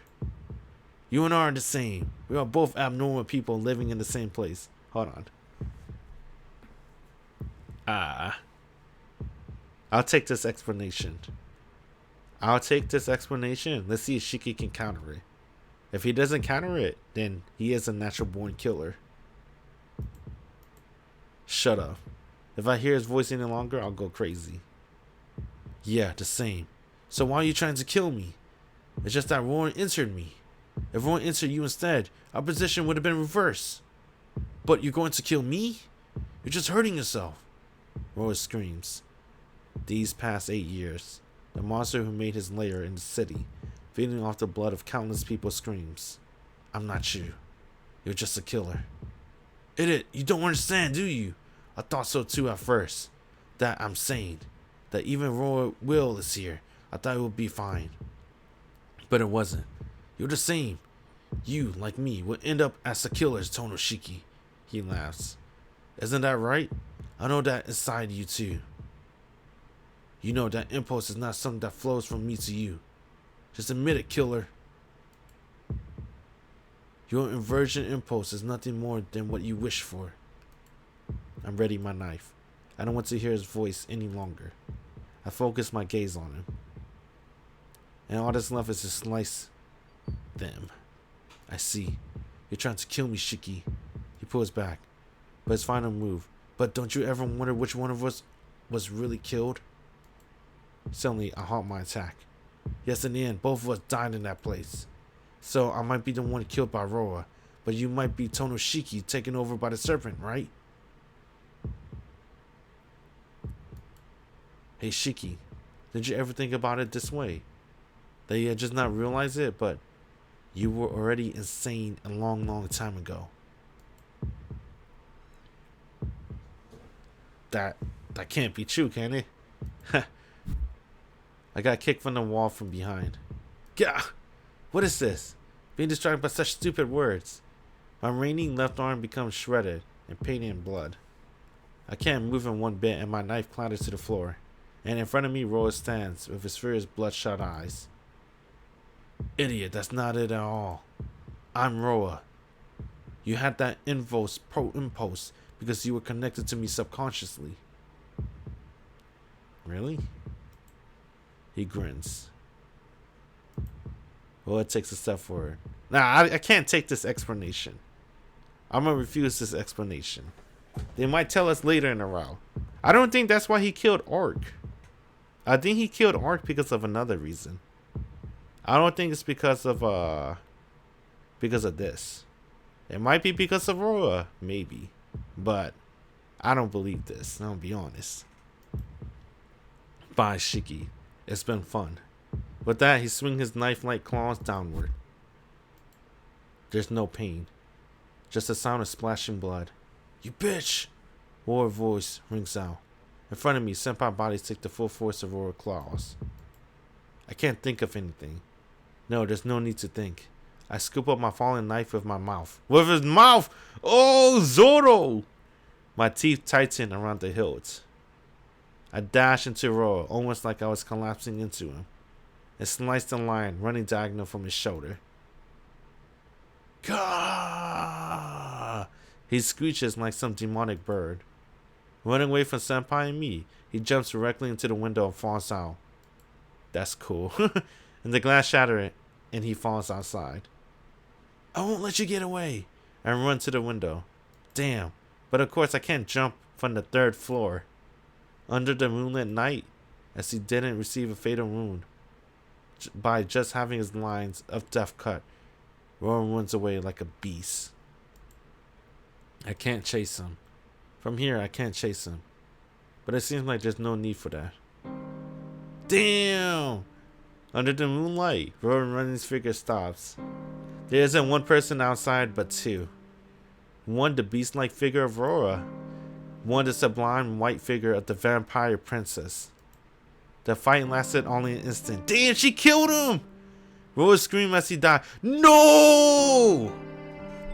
You and I are the same. We are both abnormal people living in the same place. Hold on. I'll take this explanation. Let's see if Shiki can counter it. If he doesn't counter it, then he is a natural born killer. Shut up. If I hear his voice any longer, I'll go crazy. Yeah, the same. So why are you trying to kill me? It's just that Rowan entered me. If Rowan entered you instead, our position would have been reversed. But you're going to kill me? You're just hurting yourself. Rowan screams. These past 8 years, the monster who made his lair in the city, feeding off the blood of countless people, screams. I'm not you. You're just a killer. Idiot, you don't understand, do you? I thought so too at first. That I'm sane. That even Roy Will is here. I thought it would be fine. But it wasn't. You're the same. You, like me, will end up as the killer's Tohno Shiki. He laughs. Isn't that right? I know that inside you too. You know that impulse is not something that flows from me to you. Just admit it, killer. Your inversion impulse is nothing more than what you wish for. I'm ready my knife. I don't want to hear his voice any longer. I focus my gaze on him. And all that's left is to slice them. I see. You're trying to kill me, Shiki. He pulls back. But his final move. But don't you ever wonder which one of us was really killed? Suddenly, I halt my attack. Yes, in the end, both of us died in that place. So, I might be the one killed by Roa, but you might be Tohno Shiki taken over by the serpent, right? Hey, Shiki, did you ever think about it this way? That you had just not realized it, but you were already insane a long, long time ago. That can't be true, can it? I got kicked from the wall from behind. Gah! What is this? Being distracted by such stupid words. My remaining left arm becomes shredded and painted in blood. I can't move in one bit and my knife clatters to the floor. And in front of me, Roa stands with his furious bloodshot eyes. Idiot, that's not it at all. I'm Roa. You had that impulse because you were connected to me subconsciously. Really? He grins. Well, it takes a step forward. Nah, I can't take this explanation. I'm gonna refuse this explanation. They might tell us later in the route. I don't think that's why he killed Ark. I think he killed Ark because of another reason. I don't think it's because of this. It might be because of Roa, maybe. But I don't believe this, I'll be honest. Bye, Shiki. It's been fun. With that, he swings his knife-like claws downward. There's no pain. Just the sound of splashing blood. You bitch! Roar's voice rings out. In front of me, Senpai bodies take the full force of Roar's claws. I can't think of anything. No, there's no need to think. I scoop up my fallen knife with my mouth. With his mouth! Oh, Zoro! My teeth tighten around the hilt. I dash into Roar, almost like I was collapsing into him, and slice the line running diagonal from his shoulder. Gah! He screeches like some demonic bird. Running away from Senpai and me, he jumps directly into the window and falls out. That's cool. And the glass shatters, and he falls outside. I won't let you get away. I run to the window. Damn. But of course I can't jump from the 3rd floor. Under the moonlit night, as he didn't receive a fatal wound by just having his lines of death cut, Rowan runs away like a beast. I can't chase him. From here, I can't chase him. But it seems like there's no need for that. Damn! Under the moonlight, Rowan Running's figure stops. There isn't one person outside, but two. One, the beast-like figure of Rora. One, the sublime white figure of the vampire princess. The fight lasted only an instant. Damn, she killed him! Rora screamed as he died. No!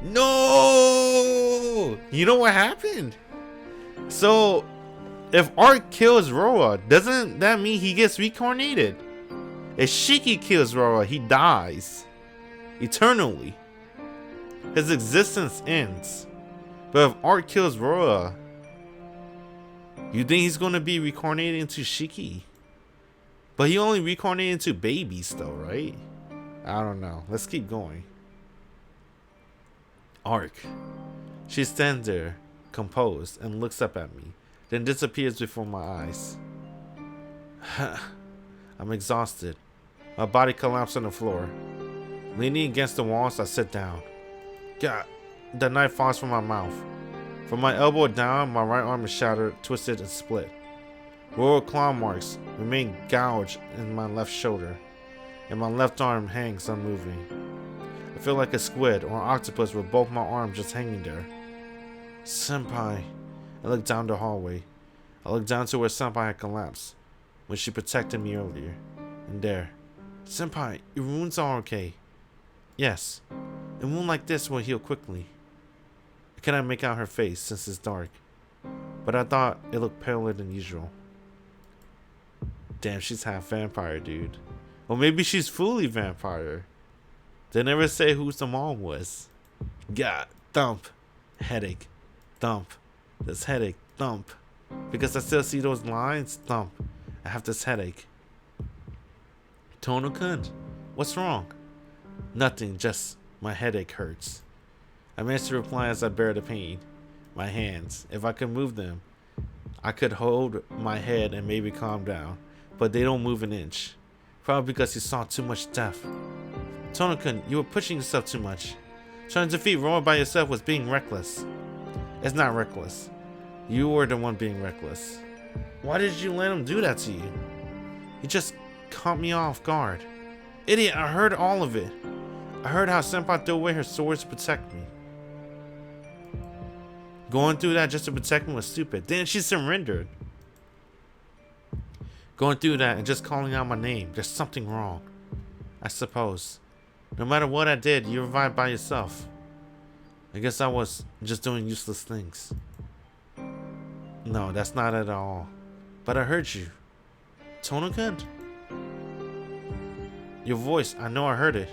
No! You know what happened? So, if Ark kills Rora, doesn't that mean he gets reincarnated? If Shiki kills Rora, he dies. Eternally. His existence ends. But if Ark kills Rora, you think he's going to be reincarnated into Shiki? But he only reincarnated into babies though, right? I don't know. Let's keep going. Ark. She stands there, composed, and looks up at me, then disappears before my eyes. I'm exhausted. My body collapsed on the floor. Leaning against the walls, I sit down. God, the knife falls from my mouth. From my elbow down, my right arm is shattered, twisted, and split. Royal claw marks remain gouged in my left shoulder, and my left arm hangs unmoving. I feel like a squid or an octopus with both my arms just hanging there. Senpai. I look down the hallway. I look down to where Senpai had collapsed, when she protected me earlier. And there. Senpai, your wounds are okay. Yes. A wound like this will heal quickly. I cannot make out her face since it's dark. but I thought it looked paler than usual. Damn, she's half vampire, dude. Or maybe she's fully vampire. They never say who the mom was. God, thump. Headache. Thump. This headache. Thump. Because I still see those lines. Thump. I have this headache. Tohno-kun, what's wrong? Nothing, just my headache hurts. I managed to reply as I bear the pain. My hands, if I could move them, I could hold my head and maybe calm down. But they don't move an inch. Probably because you saw too much death. Tohno-kun, you were pushing yourself too much. Trying to defeat Roa by yourself was being reckless. It's not reckless. You were the one being reckless. Why did you let him do that to you? He just caught me off guard. Idiot, I heard all of it. I heard how Senpai threw away her swords to protect me. Going through that just to protect me was stupid. Then she surrendered. Going through that and just calling out my name. There's something wrong. I suppose. No matter what I did, you revived by yourself. I guess I was just doing useless things. No, that's not at all. But I heard you. Tohno-kun? Your voice, I know I heard it.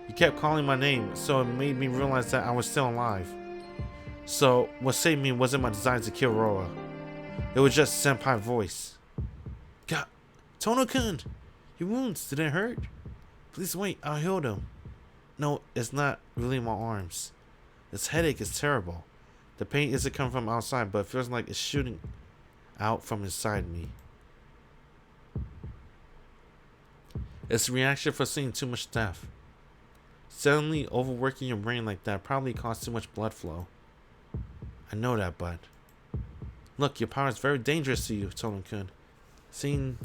You kept calling my name, so it made me realize that I was still alive. So, what saved me wasn't my desire to kill Roa. It was just Senpai's voice. God, Tohno-kun, your wounds, did it hurt? Please wait, I'll heal them. No, it's not really my arms. This headache is terrible. The pain isn't coming from outside, but it feels like it's shooting out from inside me. It's a reaction for seeing too much death. Suddenly overworking your brain like that probably caused too much blood flow. I know that, but... Look, your power is very dangerous to you, Tohno-kun. Seeing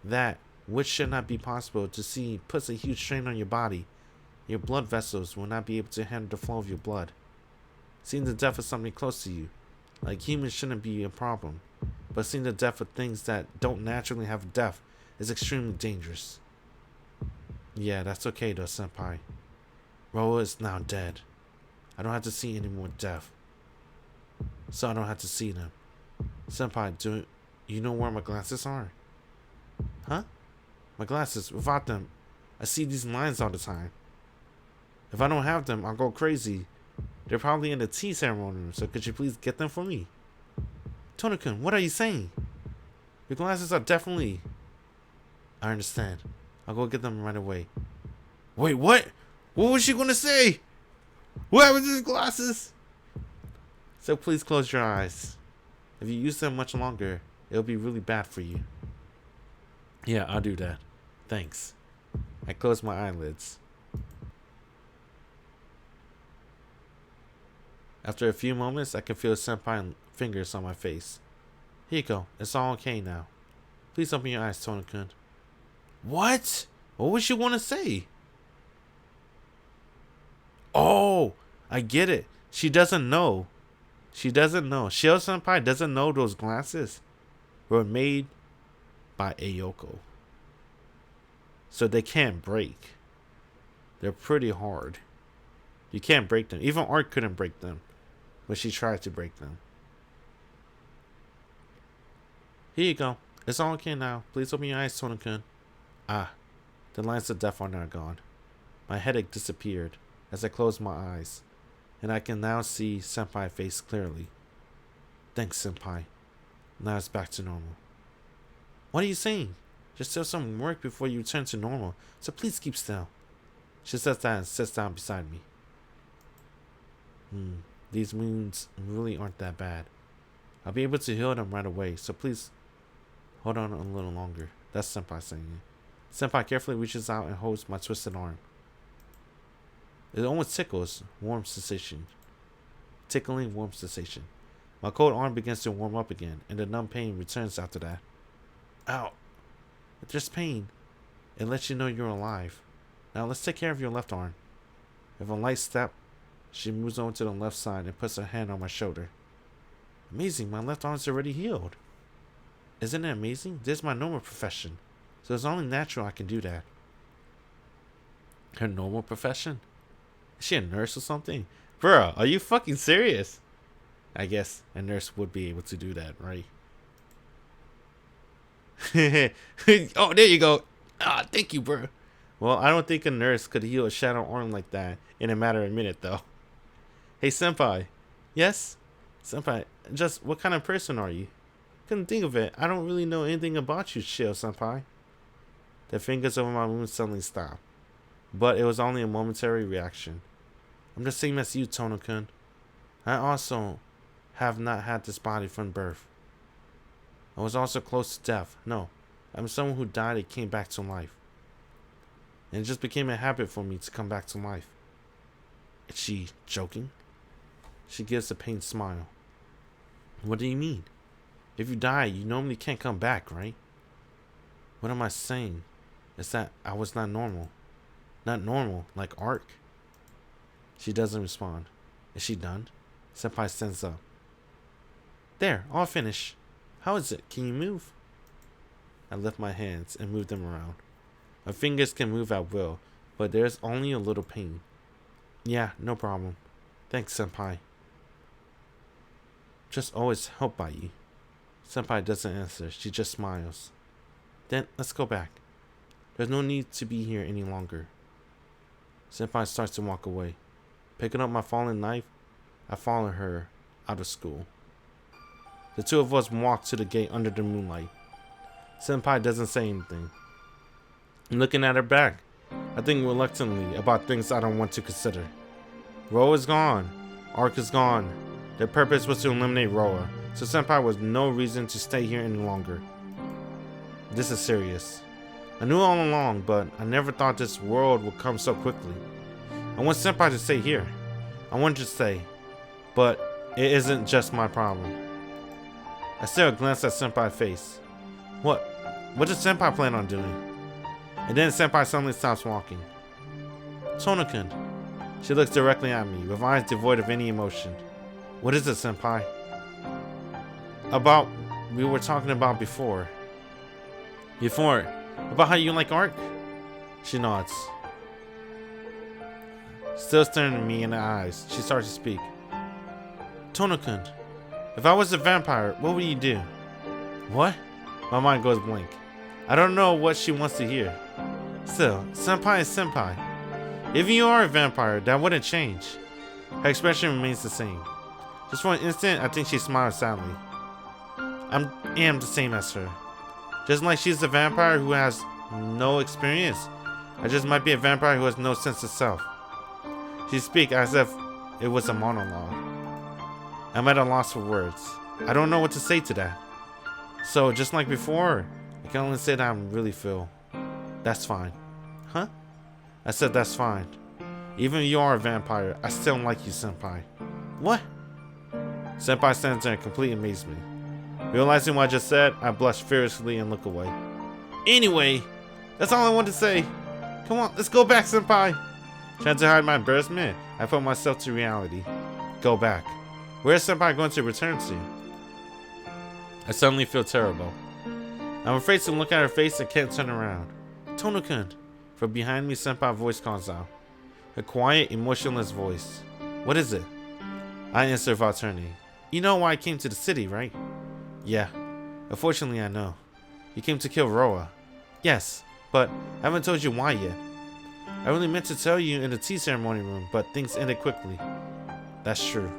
that, which should not be possible to see, puts a huge strain on your body. Your blood vessels will not be able to handle the flow of your blood. Seeing the death of something close to you, like humans, shouldn't be a problem. But seeing the death of things that don't naturally have death is extremely dangerous. Yeah, that's okay though, Senpai. Roa is now dead. I don't have to see any more death. So I don't have to see them. Senpai, do you know where my glasses are? Huh? My glasses, without them, I see these lines all the time. If I don't have them, I'll go crazy. They're probably in the tea ceremony room, so could you please get them for me? Tohno-kun, what are you saying? Your glasses are definitely... I understand. I'll go get them right away. Wait, what? What was she gonna say? What happened to his glasses? So please close your eyes. If you use them much longer, it'll be really bad for you. Yeah, I'll do that. Thanks. I close my eyelids. After a few moments, I can feel Senpai's fingers on my face. Here you go. It's all okay now. Please open your eyes, Tohno-kun. What? What would you want to say? Oh, I get it. She doesn't know. She doesn't know. Ciel Senpai doesn't know those glasses were made by Ayoko. So they can't break. They're pretty hard. You can't break them. Even Art couldn't break them when she tried to break them. Here you go. It's all okay now. Please open your eyes, Tohno-kun. Ah, the lines of death are now gone. My headache disappeared as I closed my eyes, and I can now see Senpai's face clearly. Thanks, Senpai. Now it's back to normal. What are you saying? There's still some work before you return to normal, so please keep still. She says that and sits down beside me. These wounds really aren't that bad. I'll be able to heal them right away, so please hold on a little longer. That's Senpai saying it. Senpai carefully reaches out and holds my twisted arm. It almost tickles, warm sensation. Tickling, warm sensation. My cold arm begins to warm up again, and the numb pain returns after that. Ow. If there's pain, it lets you know you're alive. Now let's take care of your left arm. With a light step, she moves over to the left side and puts her hand on my shoulder. Amazing, my left arm's already healed. Isn't it amazing? This is my normal profession, so it's only natural I can do that. Her normal profession? Is she a nurse or something? Bruh, are you fucking serious? I guess a nurse would be able to do that, right? Oh, there you go. Ah, thank you, bro. Well, I don't think a nurse could heal a shattered arm like that in a matter of a minute, though. Hey, senpai. Yes? Senpai, just what kind of person are you? Couldn't think of it. I don't really know anything about you, Ciel, senpai. The fingers over my wound suddenly stopped. But it was only a momentary reaction. I'm the same as you, Tohno-kun. I also have not had this body from birth. I was also close to death. No, I'm someone who died and came back to life. And it just became a habit for me to come back to life. Is she joking? She gives a pained smile. What do you mean? If you die, you normally can't come back, right? What am I saying? Is that I was not normal. Not normal, like Ark. She doesn't respond. Is she done? Senpai stands up. There, all finished. How is it? Can you move? I lift my hands and move them around. My fingers can move at will, but there's only a little pain. Yeah, no problem. Thanks, senpai. Just always helped by you. Senpai doesn't answer. She just smiles. Then let's go back. There's no need to be here any longer. Senpai starts to walk away. Picking up my fallen knife, I follow her out of school. The two of us walk to the gate under the moonlight. Senpai doesn't say anything. I'm looking at her back. I think reluctantly about things I don't want to consider. Roa is gone. Ark is gone. Their purpose was to eliminate Roa, so Senpai was no reason to stay here any longer. This is serious. I knew all along, but I never thought this world would come so quickly. I want Senpai to stay here. I wanted to stay, but it isn't just my problem. I still glance at Senpai's face. What does Senpai plan on doing? And then Senpai suddenly stops walking. Tohno-kun. She looks directly at me, with eyes devoid of any emotion. What is it, senpai? About we were talking about before. About how you like Ark? She nods. Still staring at me in the eyes, she starts to speak. Tohno-kun, if I was a vampire, what would you do? What? My mind goes blank. I don't know what she wants to hear. Still, senpai is senpai. If you are a vampire, that wouldn't change. Her expression remains the same. Just for an instant, I think she smiles sadly. I am the same as her. Just like she's a vampire who has no experience, I just might be a vampire who has no sense of self. She speaks as if it was a monologue. I'm at a loss for words. I don't know what to say to that. So, just like before, I can only say that I really feel. That's fine. Huh? I said that's fine. Even if you are a vampire, I still don't like you, senpai. What? Senpai stands there in complete amazement. Realizing what I just said, I blush furiously and look away. Anyway, that's all I want to say. Come on, let's go back, senpai. Trying to hide my embarrassment, I put myself to reality. Go back. Where is senpai going to return to? I suddenly feel terrible. I'm afraid to look at her face and can't turn around. Tohno-kun. From behind me, senpai's voice calls out. A quiet, emotionless voice. What is it? I answer without turning. You know why I came to the city, right? Yeah. Unfortunately, I know. You came to kill Roa. Yes, but I haven't told you why yet. I really meant to tell you in the tea ceremony room, but things ended quickly. That's true.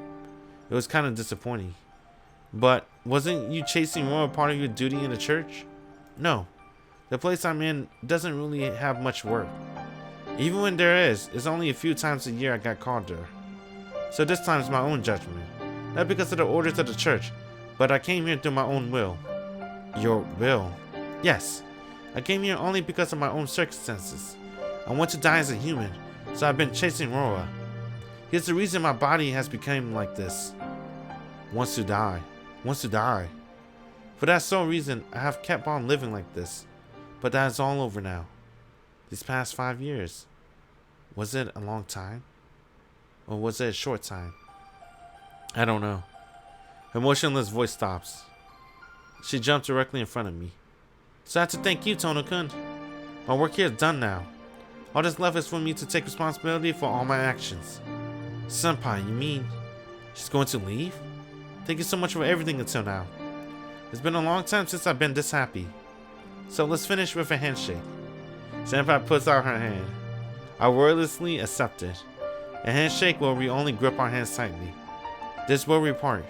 It was kind of disappointing. But wasn't you chasing Roa part of your duty in the church? No. The place I'm in doesn't really have much work. Even when there is, it's only a few times a year I got called there. So this time it's my own judgment. Not because of the orders of the church, but I came here through my own will. Your will? Yes. I came here only because of my own circumstances. I want to die as a human, so I've been chasing Roa. Here's the reason my body has become like this. Wants to die. Wants to die. For that sole reason, I have kept on living like this. But that is all over now. These past 5 years. Was it a long time? Or was it a short time? I don't know. Her motionless voice stops. She jumps directly in front of me. So I have to thank you, Tohno-kun. My work here is done now. All that's left is for me to take responsibility for all my actions. Senpai, you mean she's going to leave? Thank you so much for everything until now. It's been a long time since I've been this happy. So let's finish with a handshake. Senpai puts out her hand. I wordlessly accept it. A handshake where we only grip our hands tightly. This where we part.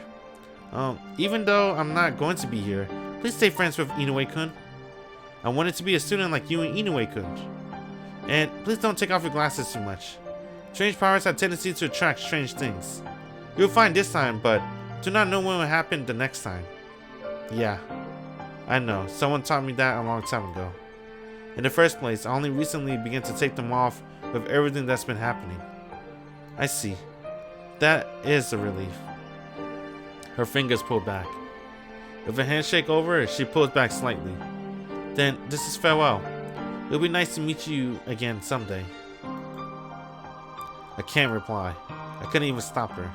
Even though I'm not going to be here, please stay friends with Inoue-kun. I wanted to be a student like you and Inoue-kun. And please don't take off your glasses too much. Strange powers have tendency to attract strange things. You'll find this time, but do not know when will happen the next time. Yeah, I know. Someone taught me that a long time ago. In the first place, I only recently began to take them off with everything that's been happening. I see. That is a relief. Her fingers pull back. With a handshake over, she pulls back slightly. Then, this is farewell. It'll be nice to meet you again someday. I can't reply. I couldn't even stop her.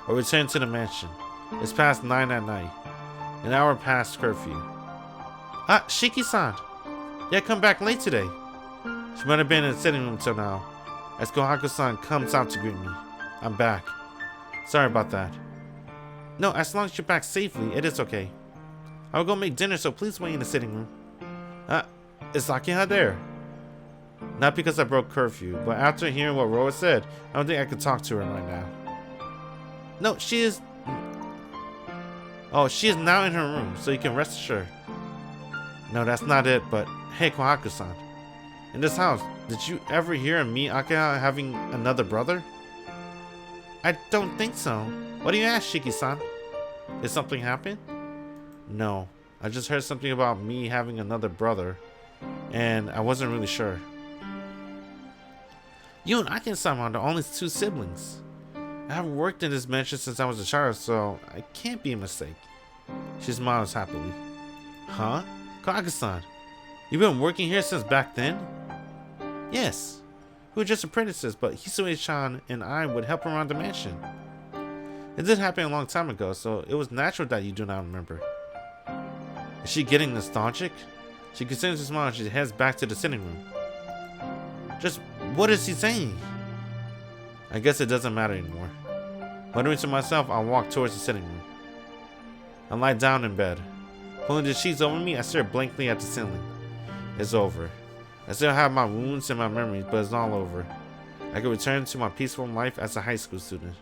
I return to the mansion. It's past 9 at night. An hour past curfew. Ah, Shiki-san! Yeah, come back late today. She might have been in the sitting room till now. As Kohaku-san comes out to greet me. I'm back. Sorry about that. No, as long as you're back safely, it is okay. I will go make dinner, so please wait in the sitting room. Is Akiha there? Not because I broke curfew, but after hearing what Roa said, I don't think I could talk to her right now. No, she is... Oh, she is now in her room, so you can rest assured. No, that's not it, but hey, Kohaku-san. In this house, did you ever hear of me, Akiha, having another brother? I don't think so. What do you ask, Shiki-san? Did something happen? No, I just heard something about me having another brother, and I wasn't really sure. You and Akiha-san are the only two siblings. I haven't worked in this mansion since I was a child, so it can't be a mistake. She smiles happily. Huh? Kohaku-san, you've been working here since back then? Yes. We were just apprentices, but Hisui-chan and I would help around the mansion. It did happen a long time ago, so it was natural that you do not remember. Is she getting nostalgic? She continues to smile and she heads back to the sitting room. Just what is he saying? I guess it doesn't matter anymore. Muttering to myself, I walk towards the sitting room. I lie down in bed. Pulling the sheets over me, I stare blankly at the ceiling. It's over. I still have my wounds and my memories, but it's all over. I can return to my peaceful life as a high school student.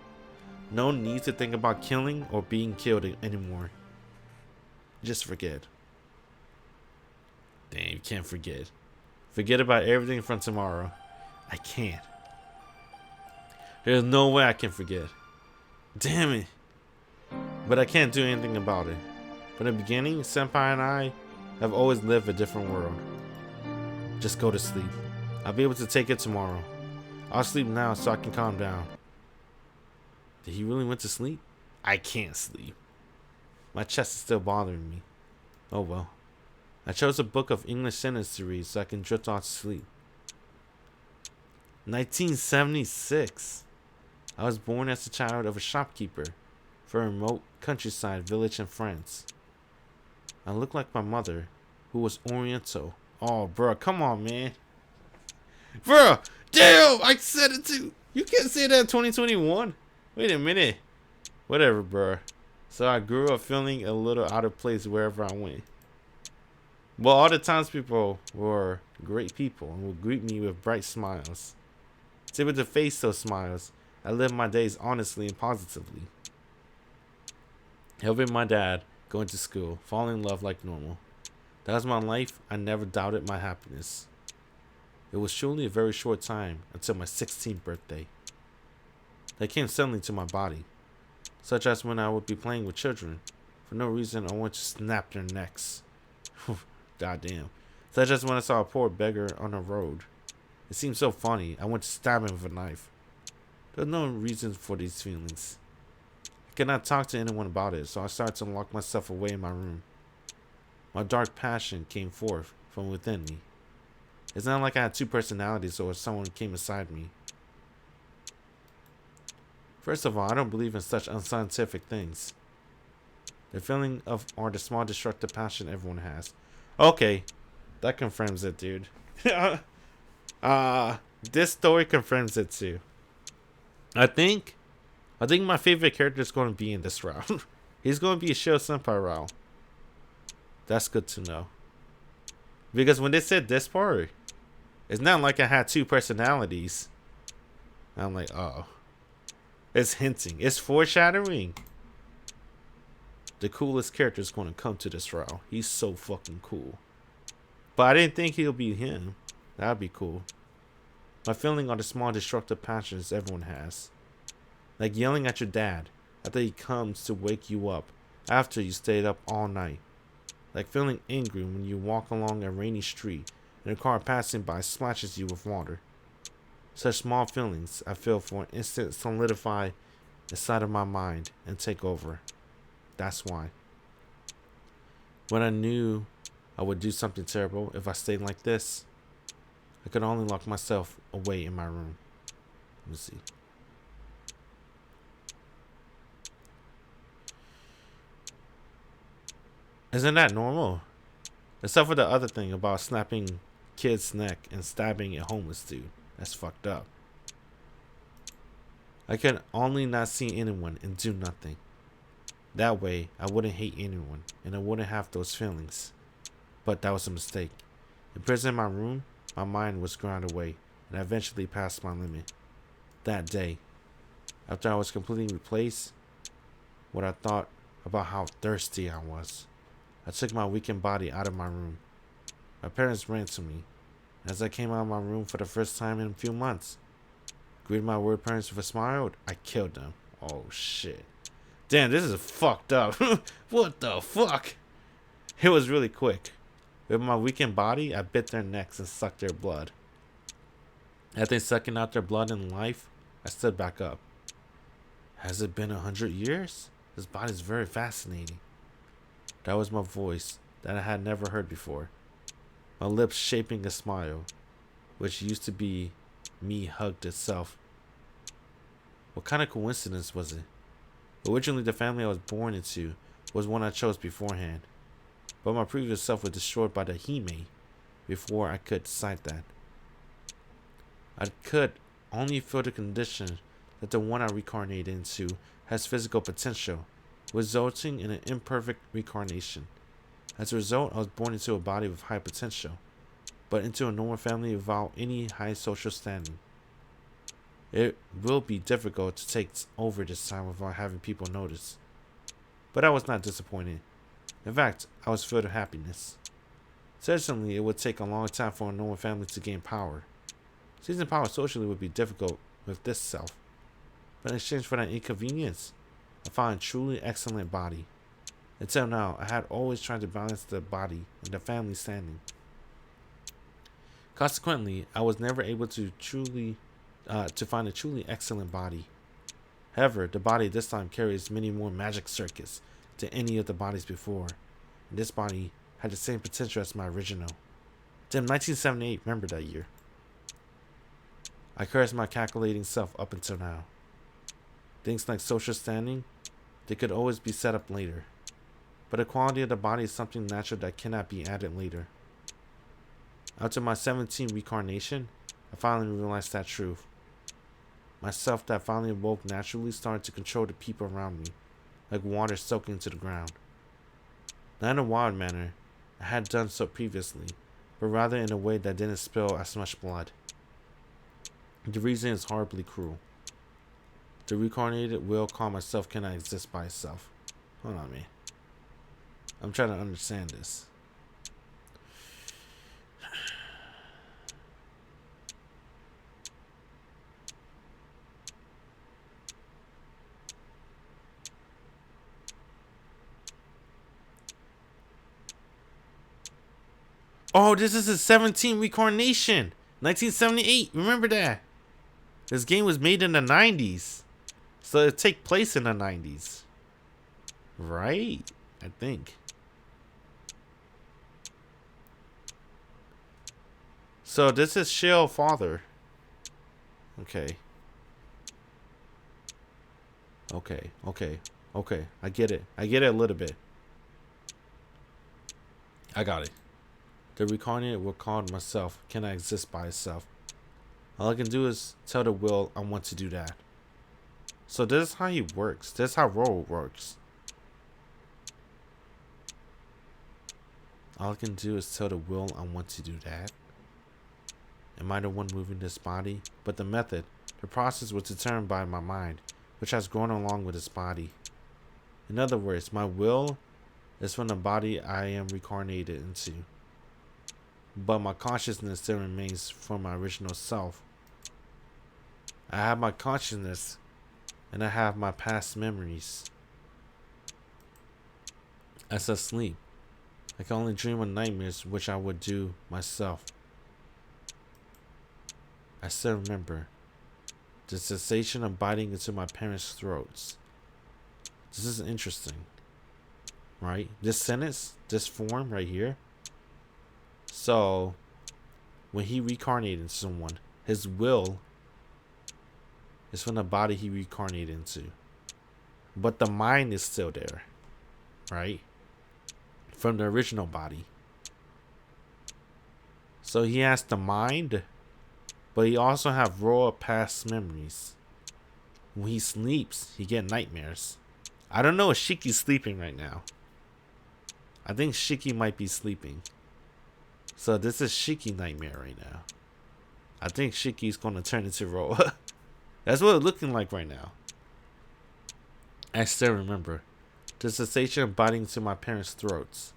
No need to think about killing or being killed anymore. Just forget. Damn, you can't forget. Forget about everything from tomorrow. I can't. There's no way I can forget. Damn it. But I can't do anything about it. From the beginning, Senpai and I have always lived a different world. Just go to sleep. I'll be able to take it tomorrow. I'll sleep now so I can calm down. Did he really went to sleep? I can't sleep. My chest is still bothering me. Oh well. I chose a book of English sentence to read so I can drift off to sleep. 1976. I was born as the child of a shopkeeper for a remote countryside village in France. I look like my mother, who was Oriental. Oh, bro, come on, man. Bro, damn, I said it too. You can't say that in 2021. Wait a minute. Whatever, bro. So I grew up feeling a little out of place wherever I went. Well, all the townspeople were great people and would greet me with bright smiles. Able to face those smiles, I lived my days honestly and positively. Helping my dad, going to school, falling in love like normal. That was my life. I never doubted my happiness. It was surely a very short time until my 16th birthday. They came suddenly to my body, such as when I would be playing with children. For no reason, I wanted to snap their necks. Goddamn. Such as when I saw a poor beggar on the road. It seemed so funny, I went to stab him with a knife. There was no reason for these feelings. I could not talk to anyone about it, so I started to lock myself away in my room. My dark passion came forth from within me. It's not like I had two personalities or someone came inside me. First of all, I don't believe in such unscientific things. The feeling of or the small destructive passion everyone has. Okay, that confirms it, dude. This story confirms it too. I think I think my favorite character is going to be in this round. He's going to be a Ciel Senpai round. That's good to know. Because when they said this part, it's not like I had two personalities. I'm like, oh. It's hinting. It's foreshadowing. The coolest character is going to come to this round. He's so fucking cool. But I didn't think he'll be him. That'd be cool. My feeling are the small destructive passions everyone has. Like yelling at your dad after he comes to wake you up after you stayed up all night. Like feeling angry when you walk along a rainy street and a car passing by splashes you with water. Such small feelings I feel for an instant solidify inside of my mind and take over. That's why. When I knew I would do something terrible if I stayed like this, I could only lock myself away in my room. Let me see. Isn't that normal? Except for the other thing about snapping kid's neck and stabbing a homeless dude. That's fucked up. I could only not see anyone and do nothing. That way, I wouldn't hate anyone and I wouldn't have those feelings. But that was a mistake. In prison in my room, my mind was ground away and I eventually passed my limit. That day, after I was completely replaced, what I thought about how thirsty I was. I took my weakened body out of my room. My parents ran to me. As I came out of my room for the first time in a few months, greeted my word parents with a smile, I killed them. Oh shit. Damn, this is fucked up. What the fuck? It was really quick. With my weakened body, I bit their necks and sucked their blood. After sucking out their blood and life, I stood back up. Has it been 100 years? This body is very fascinating. That was my voice that I had never heard before. My lips shaping a smile, which used to be me hugged itself. What kind of coincidence was it? Originally, the family I was born into was one I chose beforehand, but my previous self was destroyed by the Hime before I could decide that. I could only feel the condition that the one I reincarnated into has physical potential, resulting in an imperfect reincarnation. As a result, I was born into a body with high potential, but into a normal family without any high social standing. It will be difficult to take over this time without having people notice. But I was not disappointed. In fact, I was filled with happiness. Certainly, it would take a long time for a normal family to gain power. Seizing power socially would be difficult with this self. But in exchange for that inconvenience, I found a truly excellent body. Until now, I had always tried to balance the body and the family standing. Consequently, I was never able to find a truly excellent body. However, the body this time carries many more magic circuits than any of the bodies before, and this body had the same potential as my original. Damn, 1978, remember that year. I cursed my calculating self up until now. Things like social standing, they could always be set up later. But the quality of the body is something natural that cannot be added later. After my 17th reincarnation, I finally realized that truth. Myself that finally awoke naturally started to control the people around me, like water soaking to the ground. Not in a wild manner, I had done so previously, but rather in a way that didn't spill as much blood. The reason is horribly cruel. The reincarnated will call myself cannot exist by itself. Hold on, man. I'm trying to understand this. Oh, this is his 17th reincarnation. 1978. Remember that. This game was made in the 90s. So it take place in the 90s. Right? I think. So this is Ciel father. Okay. Okay. I get it a little bit. I got it. The reincarnated will call myself cannot exist by itself. All I can do is tell the will I want to do that. So this is how he works. This is how Roll works. All I can do is tell the will I want to do that. Am I the one moving this body? But the method, the process was determined by my mind, which has grown along with this body. In other words, my will is from the body I am reincarnated into. But my consciousness still remains from my original self. I have my consciousness and I have my past memories. As I sleep, I can only dream of nightmares which I would do myself. I still remember the sensation of biting into my parents' throats. This is interesting, right? This sentence, this form right here. So, when he reincarnated into someone, his will is from the body he reincarnated into. But the mind is still there, right? From the original body. So he has the mind, but he also have raw past memories. When he sleeps, he get nightmares. I don't know if Shiki's sleeping right now. I think Shiki might be sleeping. So this is Shiki nightmare right now. I think Shiki's gonna turn into Roa. That's what it's looking like right now. I still remember the sensation of biting into my parents' throats.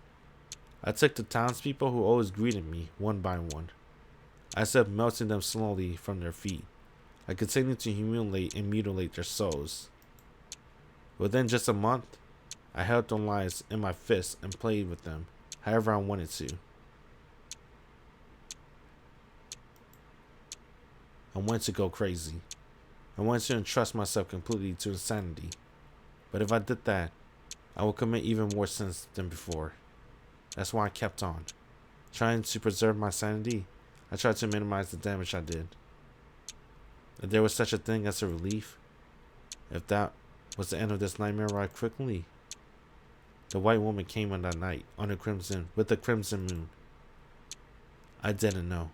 I took the townspeople who always greeted me one by one. I started melting them slowly from their feet. I continued to humiliate and mutilate their souls. Within just a month, I held their lives in my fists and played with them however I wanted to. I wanted to go crazy. I wanted to entrust myself completely to insanity. But if I did that, I would commit even more sins than before. That's why I kept on. Trying to preserve my sanity, I tried to minimize the damage I did. If there was such a thing as a relief, if that was the end of this nightmare ride quickly. The white woman came on that night on the crimson with the crimson moon. I didn't know,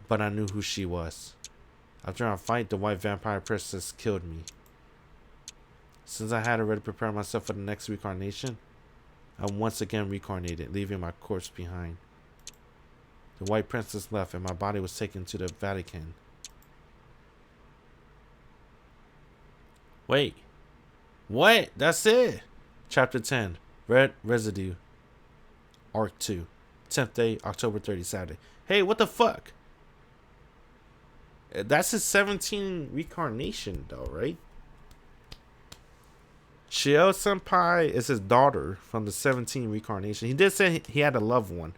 but I knew who she was. After our fight, the white vampire princess killed me. Since I had already prepared myself for the next reincarnation, I once again reincarnated, leaving my corpse behind. The white princess left and my body was taken to the Vatican. Wait. What? That's it. Chapter 10. Red Residue. Arc 2. 10th day, October 30, Saturday. Hey, what the fuck? That's his 17 reincarnation though, right? Ciel Senpai is his daughter from the 17 reincarnation. He did say he had a loved one.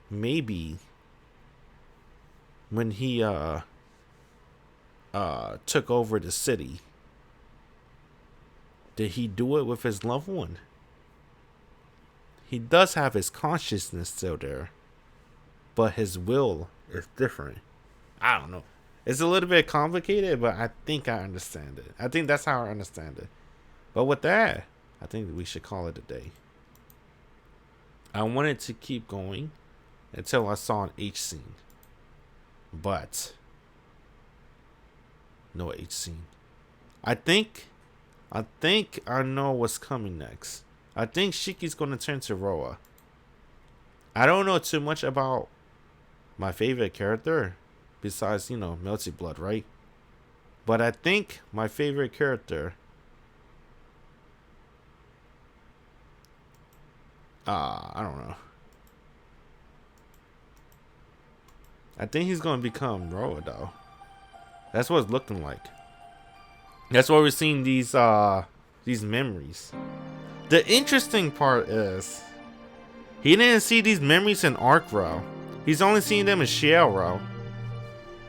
Maybe when he took over the city, did he do it with his loved one? He does have his consciousness still there, but his will is different. I don't know. It's a little bit complicated, but I think I understand it. I think that's how I understand it. But with that, I think we should call it a day. I wanted to keep going until I saw an H scene. But no H scene. I think I know what's coming next. I think Shiki's gonna turn to Roa. I don't know too much about my favorite character besides, Melty Blood, right? But I think my favorite character I don't know. I think he's gonna become Roa though. That's what it's looking like. That's why we're seeing these memories. The interesting part is he didn't see these memories in Arc Row. He's only seeing them in Ciel Row.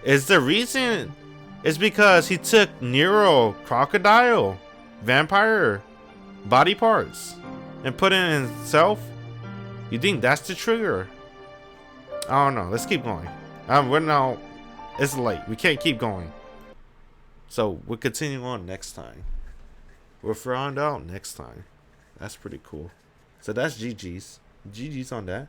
Is the reason is because he took Nero crocodile vampire body parts and put it in himself? You think that's the trigger? I don't know. Let's keep going. We're now. It's late. We can't keep going. So we'll continue on next time. We'll find out next time. That's pretty cool. So that's GG's. GG's on that.